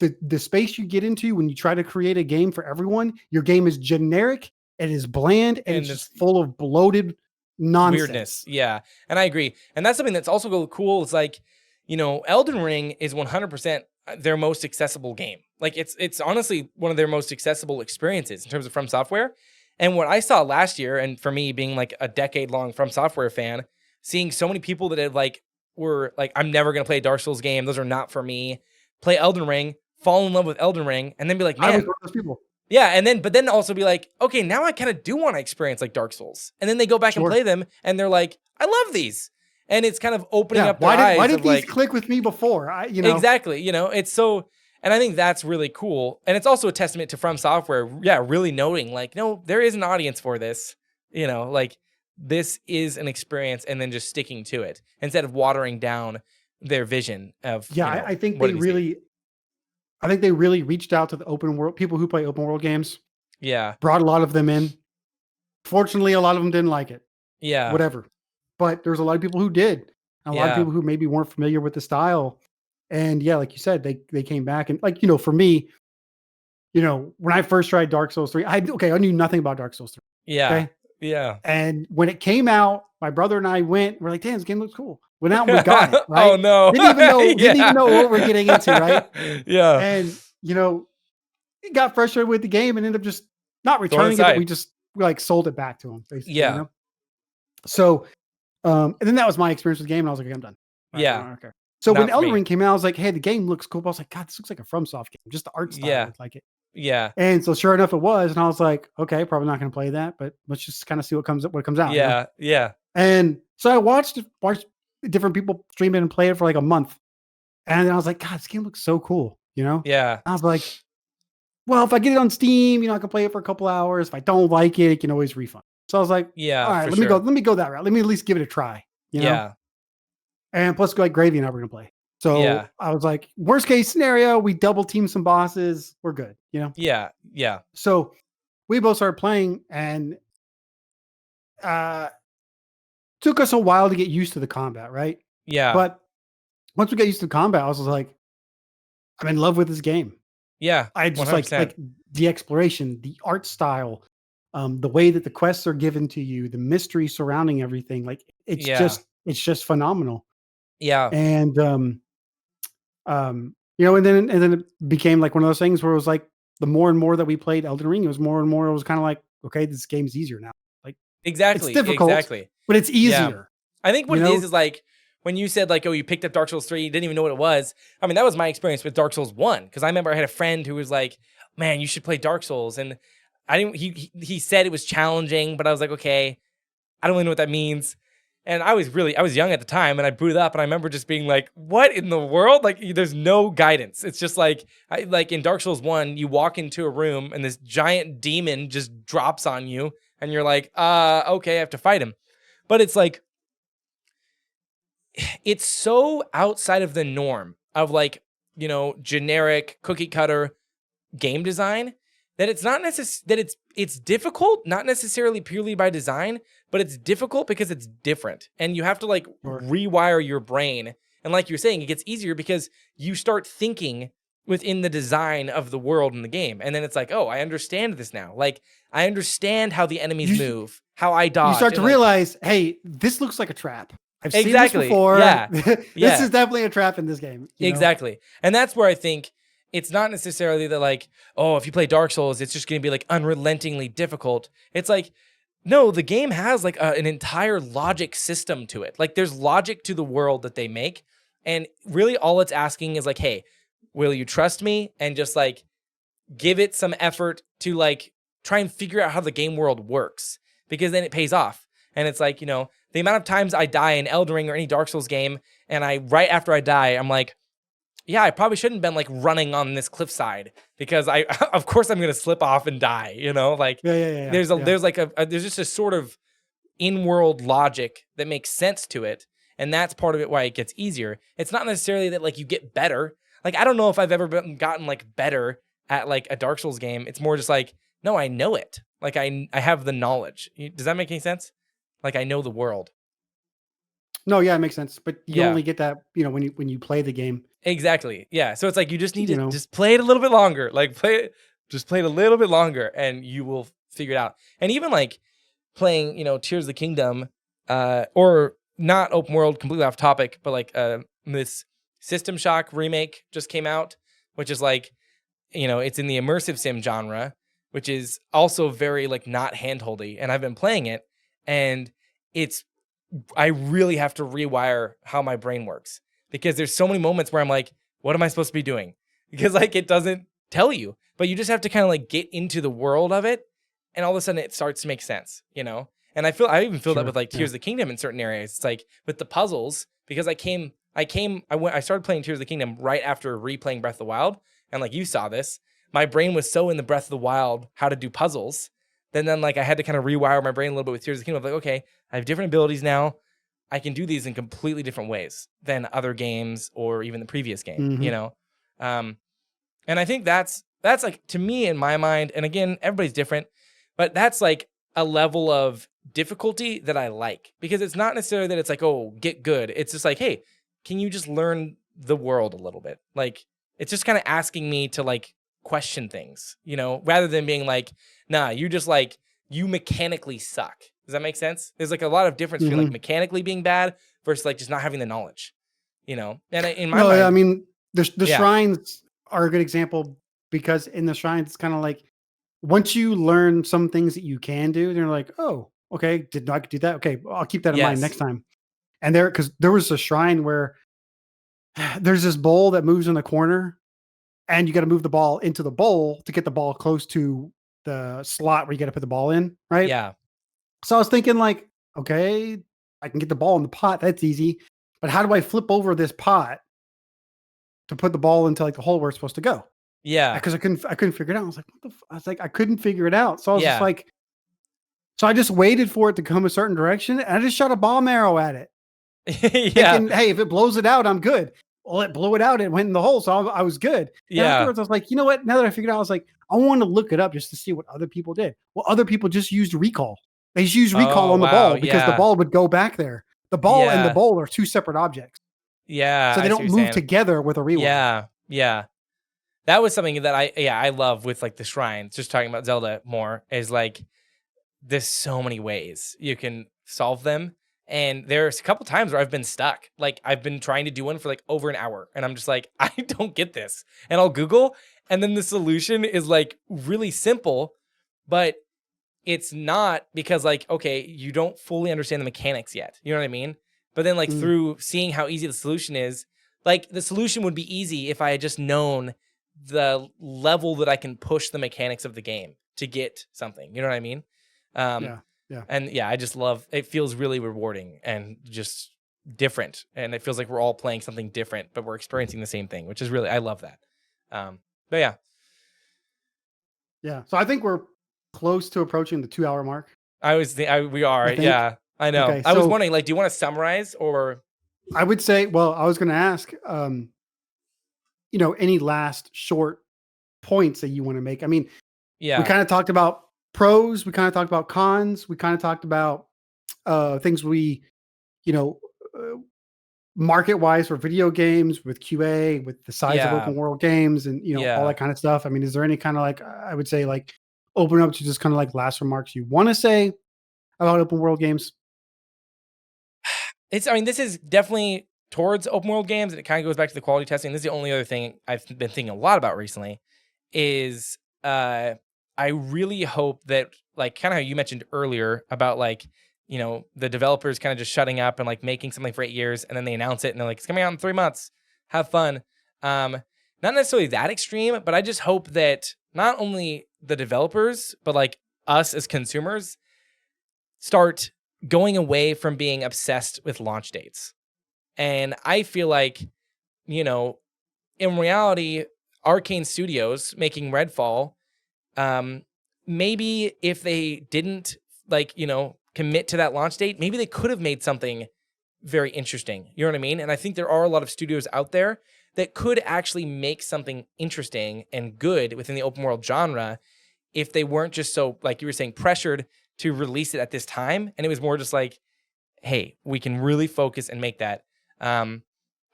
the space you get into when you try to create a game for everyone, your game is generic, it is bland, and it's just full of bloated nonsense. Weirdness. Yeah. And I agree. And that's something that's also cool. It's like, you know, Elden Ring is 100% their most accessible game. Like, it's honestly one of their most accessible experiences in terms of From Software. And what I saw last year, and for me being like a decade-long From Software fan, seeing so many people that have were like, I'm never going to play a Dark Souls game. Those are not for me. Play Elden Ring, fall in love with Elden Ring, and then be like, man. I was one of those people. Yeah, but then also be like, okay, now I kind of do want to experience like Dark Souls. And then they go back and play them, and they're like, I love these. And it's kind of opening up their eyes. Why did these click with me before? Exactly. You know, it's so, and I think that's really cool. And it's also a testament to From Software, really noting like, no, there is an audience for this. You know, like, this is an experience, and then just sticking to it instead of watering down their vision of. I think they really reached out to the open world people who play open world games. Yeah, brought a lot of them in. Fortunately, a lot of them didn't like it. Yeah, whatever. But there's a lot of people who did. A lot of people who maybe weren't familiar with the style, and like you said, they came back and for me, when I first tried Dark Souls 3, I knew nothing about Dark Souls 3. Yeah. Okay? Yeah. And when it came out, my brother and I we're like, damn, this game looks cool. Went out and we got it, right? Oh no. Didn't even know what we're getting into, right? Yeah. And it got frustrated with the game and ended up just not returning it, but we sold it back to him, basically. Yeah. So and then that was my experience with the game, and I was like, okay, I'm done. Yeah. I don't care. So when Elden Ring came out, I was like, hey, the game looks cool. But I was like, God, this looks like a FromSoft game. Just the art style looked like it. Yeah. And so sure enough, it was. And I was like, okay, probably not going to play that, but let's just kind of see what comes out. Yeah. Yeah. And so I watched different people stream it and play it for like a month. And then I was like, God, this game looks so cool, Yeah. I was like, well, if I get it on Steam, I can play it for a couple hours. If I don't like it, it can always refund. So I was like, all Yeah, right, for let me go. sure. Let me go that route. Let me at least give it a try. Yeah. And plus, like Gravy and I were gonna play. Yeah. So I was like, worst case scenario, we double team some bosses. We're good. Yeah. Yeah. So we both started playing, and took us a while to get used to the combat, right? Yeah. But once we got used to the combat, I was like, I'm in love with this game. Yeah. I just 100%. like the exploration, the art style, the way that the quests are given to you, the mystery surrounding everything. Like it's Yeah. just phenomenal. Yeah. And and then it became like one of those things where it was like the more and more that we played Elden Ring, it was more and more. It was kind of like, okay, this game's easier now. Like it's Exactly. difficult, Exactly. but it's Yeah. easier. I think what it is like when you said like, oh, you picked up Dark Souls 3, you didn't even know what it was. I mean, that was my experience with Dark Souls 1 because I remember I had a friend who was like, man, you should play Dark Souls. And I didn't, he said it was challenging, but I was like, okay, I don't really know what that means. And I was young at the time and I booted up and I remember just being like, what in the world? Like, there's no guidance. It's just like, like in Dark Souls 1, you walk into a room and this giant demon just drops on you and you're like, okay, I have to fight him. But it's like, it's so outside of the norm of like, generic cookie cutter game design that it's not that it's difficult, not necessarily purely by design, but it's difficult because it's different. And you have to like rewire your brain. And like you're saying, it gets easier because you start thinking within the design of the world in the game. And then it's like, oh, I understand this now. Like I understand how the enemies move, how I dodge. You start to realize, hey, this looks like a trap. I've seen this before. Yeah. This is definitely a trap in this game. Exactly. And that's where I think it's not necessarily that like, oh, if you play Dark Souls, it's just going to be like unrelentingly difficult. It's like, no, the game has like an entire logic system to it. Like there's logic to the world that they make. And really all it's asking is like, hey, will you trust me? And just like give it some effort to like try and figure out how the game world works because then it pays off. And it's like, the amount of times I die in Elden Ring or any Dark Souls game, and right after I die, I'm like, yeah, I probably shouldn't have been like running on this cliffside because of course I'm going to slip off and die, Like there's just a sort of in-world logic that makes sense to it. And that's part of it why it gets easier. It's not necessarily that like you get better. Like, I don't know if I've ever gotten like better at like a Dark Souls game. It's more just like, no, I know it. Like I have the knowledge. Does that make any sense? Like I know the world. No, yeah, it makes sense. But you only get that, when you play the game. Exactly. Yeah. So it's like you just need to just play it a little bit longer. Like just play it a little bit longer, and you will figure it out. And even like playing, Tears of the Kingdom, or not open world, completely off topic, but like this System Shock remake just came out, which is like, it's in the immersive sim genre, which is also very like not handholdy. And I've been playing it. And I really have to rewire how my brain works because there's so many moments where I'm like, what am I supposed to be doing? Because like, it doesn't tell you, but you just have to kind of like get into the world of it. And all of a sudden it starts to make sense, And I even feel that with like Tears of the Kingdom in certain areas. It's like with the puzzles, because I started playing Tears of the Kingdom right after replaying Breath of the Wild. And like you saw this, my brain was so in the Breath of the Wild, how to do puzzles. Then like I had to kind of rewire my brain a little bit with Tears of the Kingdom. I'm like, okay, I have different abilities now. I can do these in completely different ways than other games or even the previous game, And I think that's like, to me in my mind, and again, everybody's different, but that's like a level of difficulty that I like because it's not necessarily that it's like, oh, get good. It's just like, hey, can you just learn the world a little bit? Like, it's just kind of asking me to like question things, rather than being like, nah, you mechanically suck. Does that make sense? There's like a lot of difference between like mechanically being bad versus like just not having the knowledge, And in my mind, I mean, the shrines are a good example because in the shrines, it's kind of like once you learn some things that you can do, they're like, oh, okay, did I do that? Okay, I'll keep that in mind next time. And because there was a shrine where there's this bowl that moves in the corner, and you got to move the ball into the bowl to get the ball close to the slot where you got to put the ball in, right? Yeah. So I was thinking like, okay, I can get the ball in the pot. That's easy. but how do I flip over this pot to put the ball into like the hole where it's supposed to go? Yeah. Because I couldn't figure it out. I was like, what the I was like, I couldn't figure it out. So I was just Yeah. like, so I just waited for it to come a certain direction and I just shot a bomb arrow at it. Yeah. Thinking, hey, if it blows it out, I'm good. Well, it blew it out. It went in the hole. So I was good. And Yeah. afterwards, I was like, you know what? Now that I figured out, I was like, I want to look it up just to see what other people did. Well, other people just used recall. They just used recall Oh, on the wow. ball because the Yeah. ball would go back there. The ball and the Yeah. bowl are two separate objects. Yeah. So they I see what don't you're move saying. together with a rewind. Yeah. Yeah. That was something that I love with like the shrines, just talking about Zelda more, is like there's so many ways you can solve them. And there's a couple times where I've been stuck. Like I've been trying to do one for like over an hour and I'm just like, I don't get this. And I'll Google and then the solution is like really simple, but it's not because like, okay, you don't fully understand the mechanics yet. You know what I mean? But then like through seeing how easy the solution is, like the solution would be easy if I had just known the level that I can push the mechanics of the game to get something. You know what I mean? Yeah. And yeah, I just love it. Feels really rewarding and just different. And it feels like we're all playing something different, but we're experiencing the same thing, which is really, I love that. But yeah. Yeah. So I think we're close to approaching the 2 hour mark. We are. I think. Yeah, I know. Okay, I was so- wondering, like, do you want to summarize or? I would say, well, I was going to ask, you know, any last short points that you want to make. I mean, Yeah. we kind of talked about pros, we kind of talked about cons, we kind of talked about things we, you know, market wise for video games with QA, with the size of Yeah. open world games and, you know, all Yeah. that kind of stuff. I mean, is there any kind of like, I would say like open up to just kind of like last remarks you want to say about open world games? I mean, this is definitely towards open world games, and it kind of goes back to the quality testing. This is the only other thing I've been thinking a lot about recently is I really hope that, like, kind of how you mentioned earlier about, like, you know, the developers kind of just shutting up and like making something for 8 years and then they announce it and they're like, it's coming out in 3 months. Have fun. Not necessarily that extreme, but I just hope that not only the developers, but like us as consumers start going away from being obsessed with launch dates. And I feel like, you know, in reality, Arkane Studios making Redfall, maybe if they didn't, like, you know, commit to that launch date, maybe they could have made something very interesting. You know what I mean? And I think there are a lot of studios out there that could actually make something interesting and good within the open world genre if they weren't just so, like you were saying, pressured to release it at this time. And it was more just like, hey, we can really focus and make that. I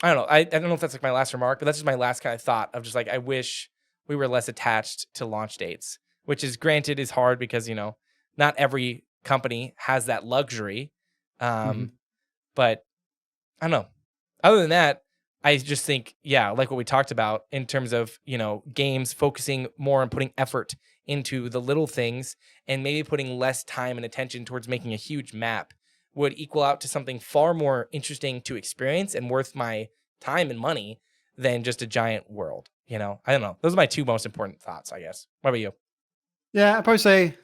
don't know. I don't know if that's like my last remark, but that's just my last kind of thought of just like, I wish we were less attached to launch dates, which is granted is hard because, you know, not every company has that luxury. But I don't know. Other than that, I just think, yeah, like what we talked about in terms of, you know, games focusing more on putting effort into the little things and maybe putting less time and attention towards making a huge map would equal out to something far more interesting to experience and worth my time and money than just a giant world. You know, I don't know. Those are my two most important thoughts, I guess. What about you? Yeah, I'd probably say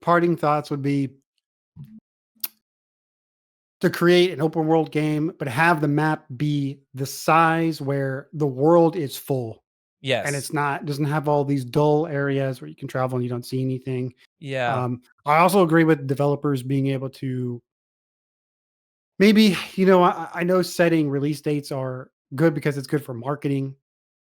parting thoughts would be to create an open world game, but have the map be the size where the world is full. Yes. And it's not, doesn't have all these dull areas where you can travel and you don't see anything. Yeah. I also agree with developers being able to maybe, you know, I know setting release dates are good because it's good for marketing,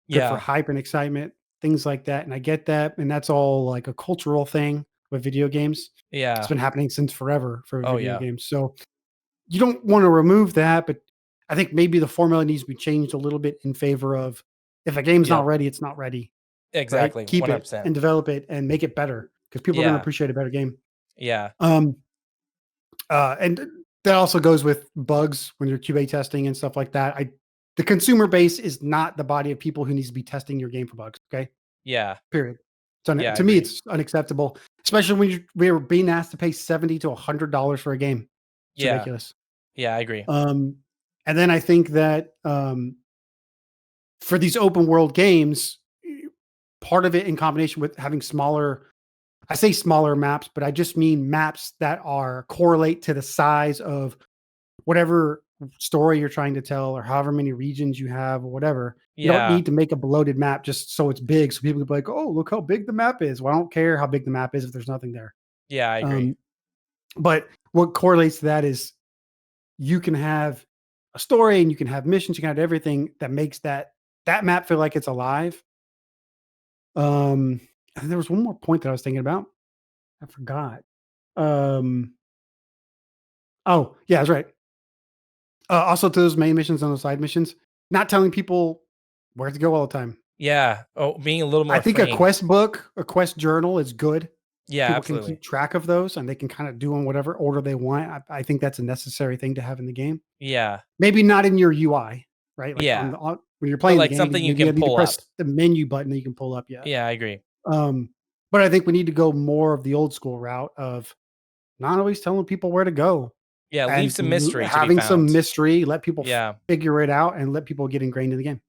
good for hype and excitement, things like that. And I get that. And that's all like a cultural thing with video games. Yeah. It's been happening since forever for video yeah. games. So you don't want to remove that, but I think maybe the formula needs to be changed a little bit in favor of if a game's not ready, it's not ready. Exactly. Right? Keep 100%. it and develop it and make it better because people are going to appreciate a better game. Yeah. And that also goes with bugs when you're QA testing and stuff like that. The consumer base is not the body of people who needs to be testing your game for bugs. Okay. Yeah. Period. So Yeah, to me, it's unacceptable, especially when we're being asked to pay $70 to $100 for a game. It's ridiculous. Yeah, I agree. And then I think that for these open world games, part of it in combination with having smaller, I say smaller maps, but I just mean maps that are correlate to the size of whatever story you're trying to tell, or however many regions you have, or whatever. You don't Yeah. need to make a bloated map just so it's big, so people can be like, "Oh, look how big the map is." Well, I don't care how big the map is if there's nothing there. Yeah, I agree. But what correlates to that is you can have a story and you can have missions, you can have everything that makes that map feel like it's alive. And there was one more point that I was thinking about. I forgot. Um, oh, yeah, that's right. Also to those main missions and those side missions, not telling people where to go all the time. Yeah. Oh, being a little more I think a framed. quest book, a quest journal is good. Yeah, People absolutely. can keep track of those and they can kind of do in whatever order they want. I think that's a necessary thing to have in the game. Yeah. Maybe not in your UI, right? Like Yeah. when you're But playing the like game, something you maybe you can need to pull press up. the menu button that you can pull up. Yeah. Yeah, I agree. But I think we need to go more of the old school route of not always telling people where to go Yeah, leave and some mystery to be having some found. mystery, let people Yeah. figure it out and let people get ingrained in the game.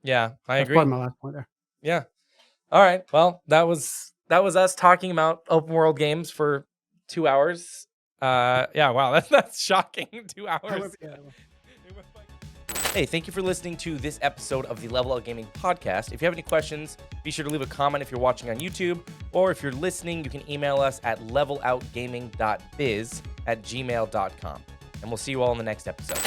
Yeah, I That's agree. probably my last point there. Yeah. All right. Well, that was us talking about open world games for 2 hours. Yeah, wow, that's shocking. 2 hours. Hey, thank you for listening to this episode of the Level Out Gaming podcast. If you have any questions, be sure to leave a comment if you're watching on YouTube, or if you're listening, you can email us at leveloutgaming.biz@gmail.com. And we'll see you all in the next episode.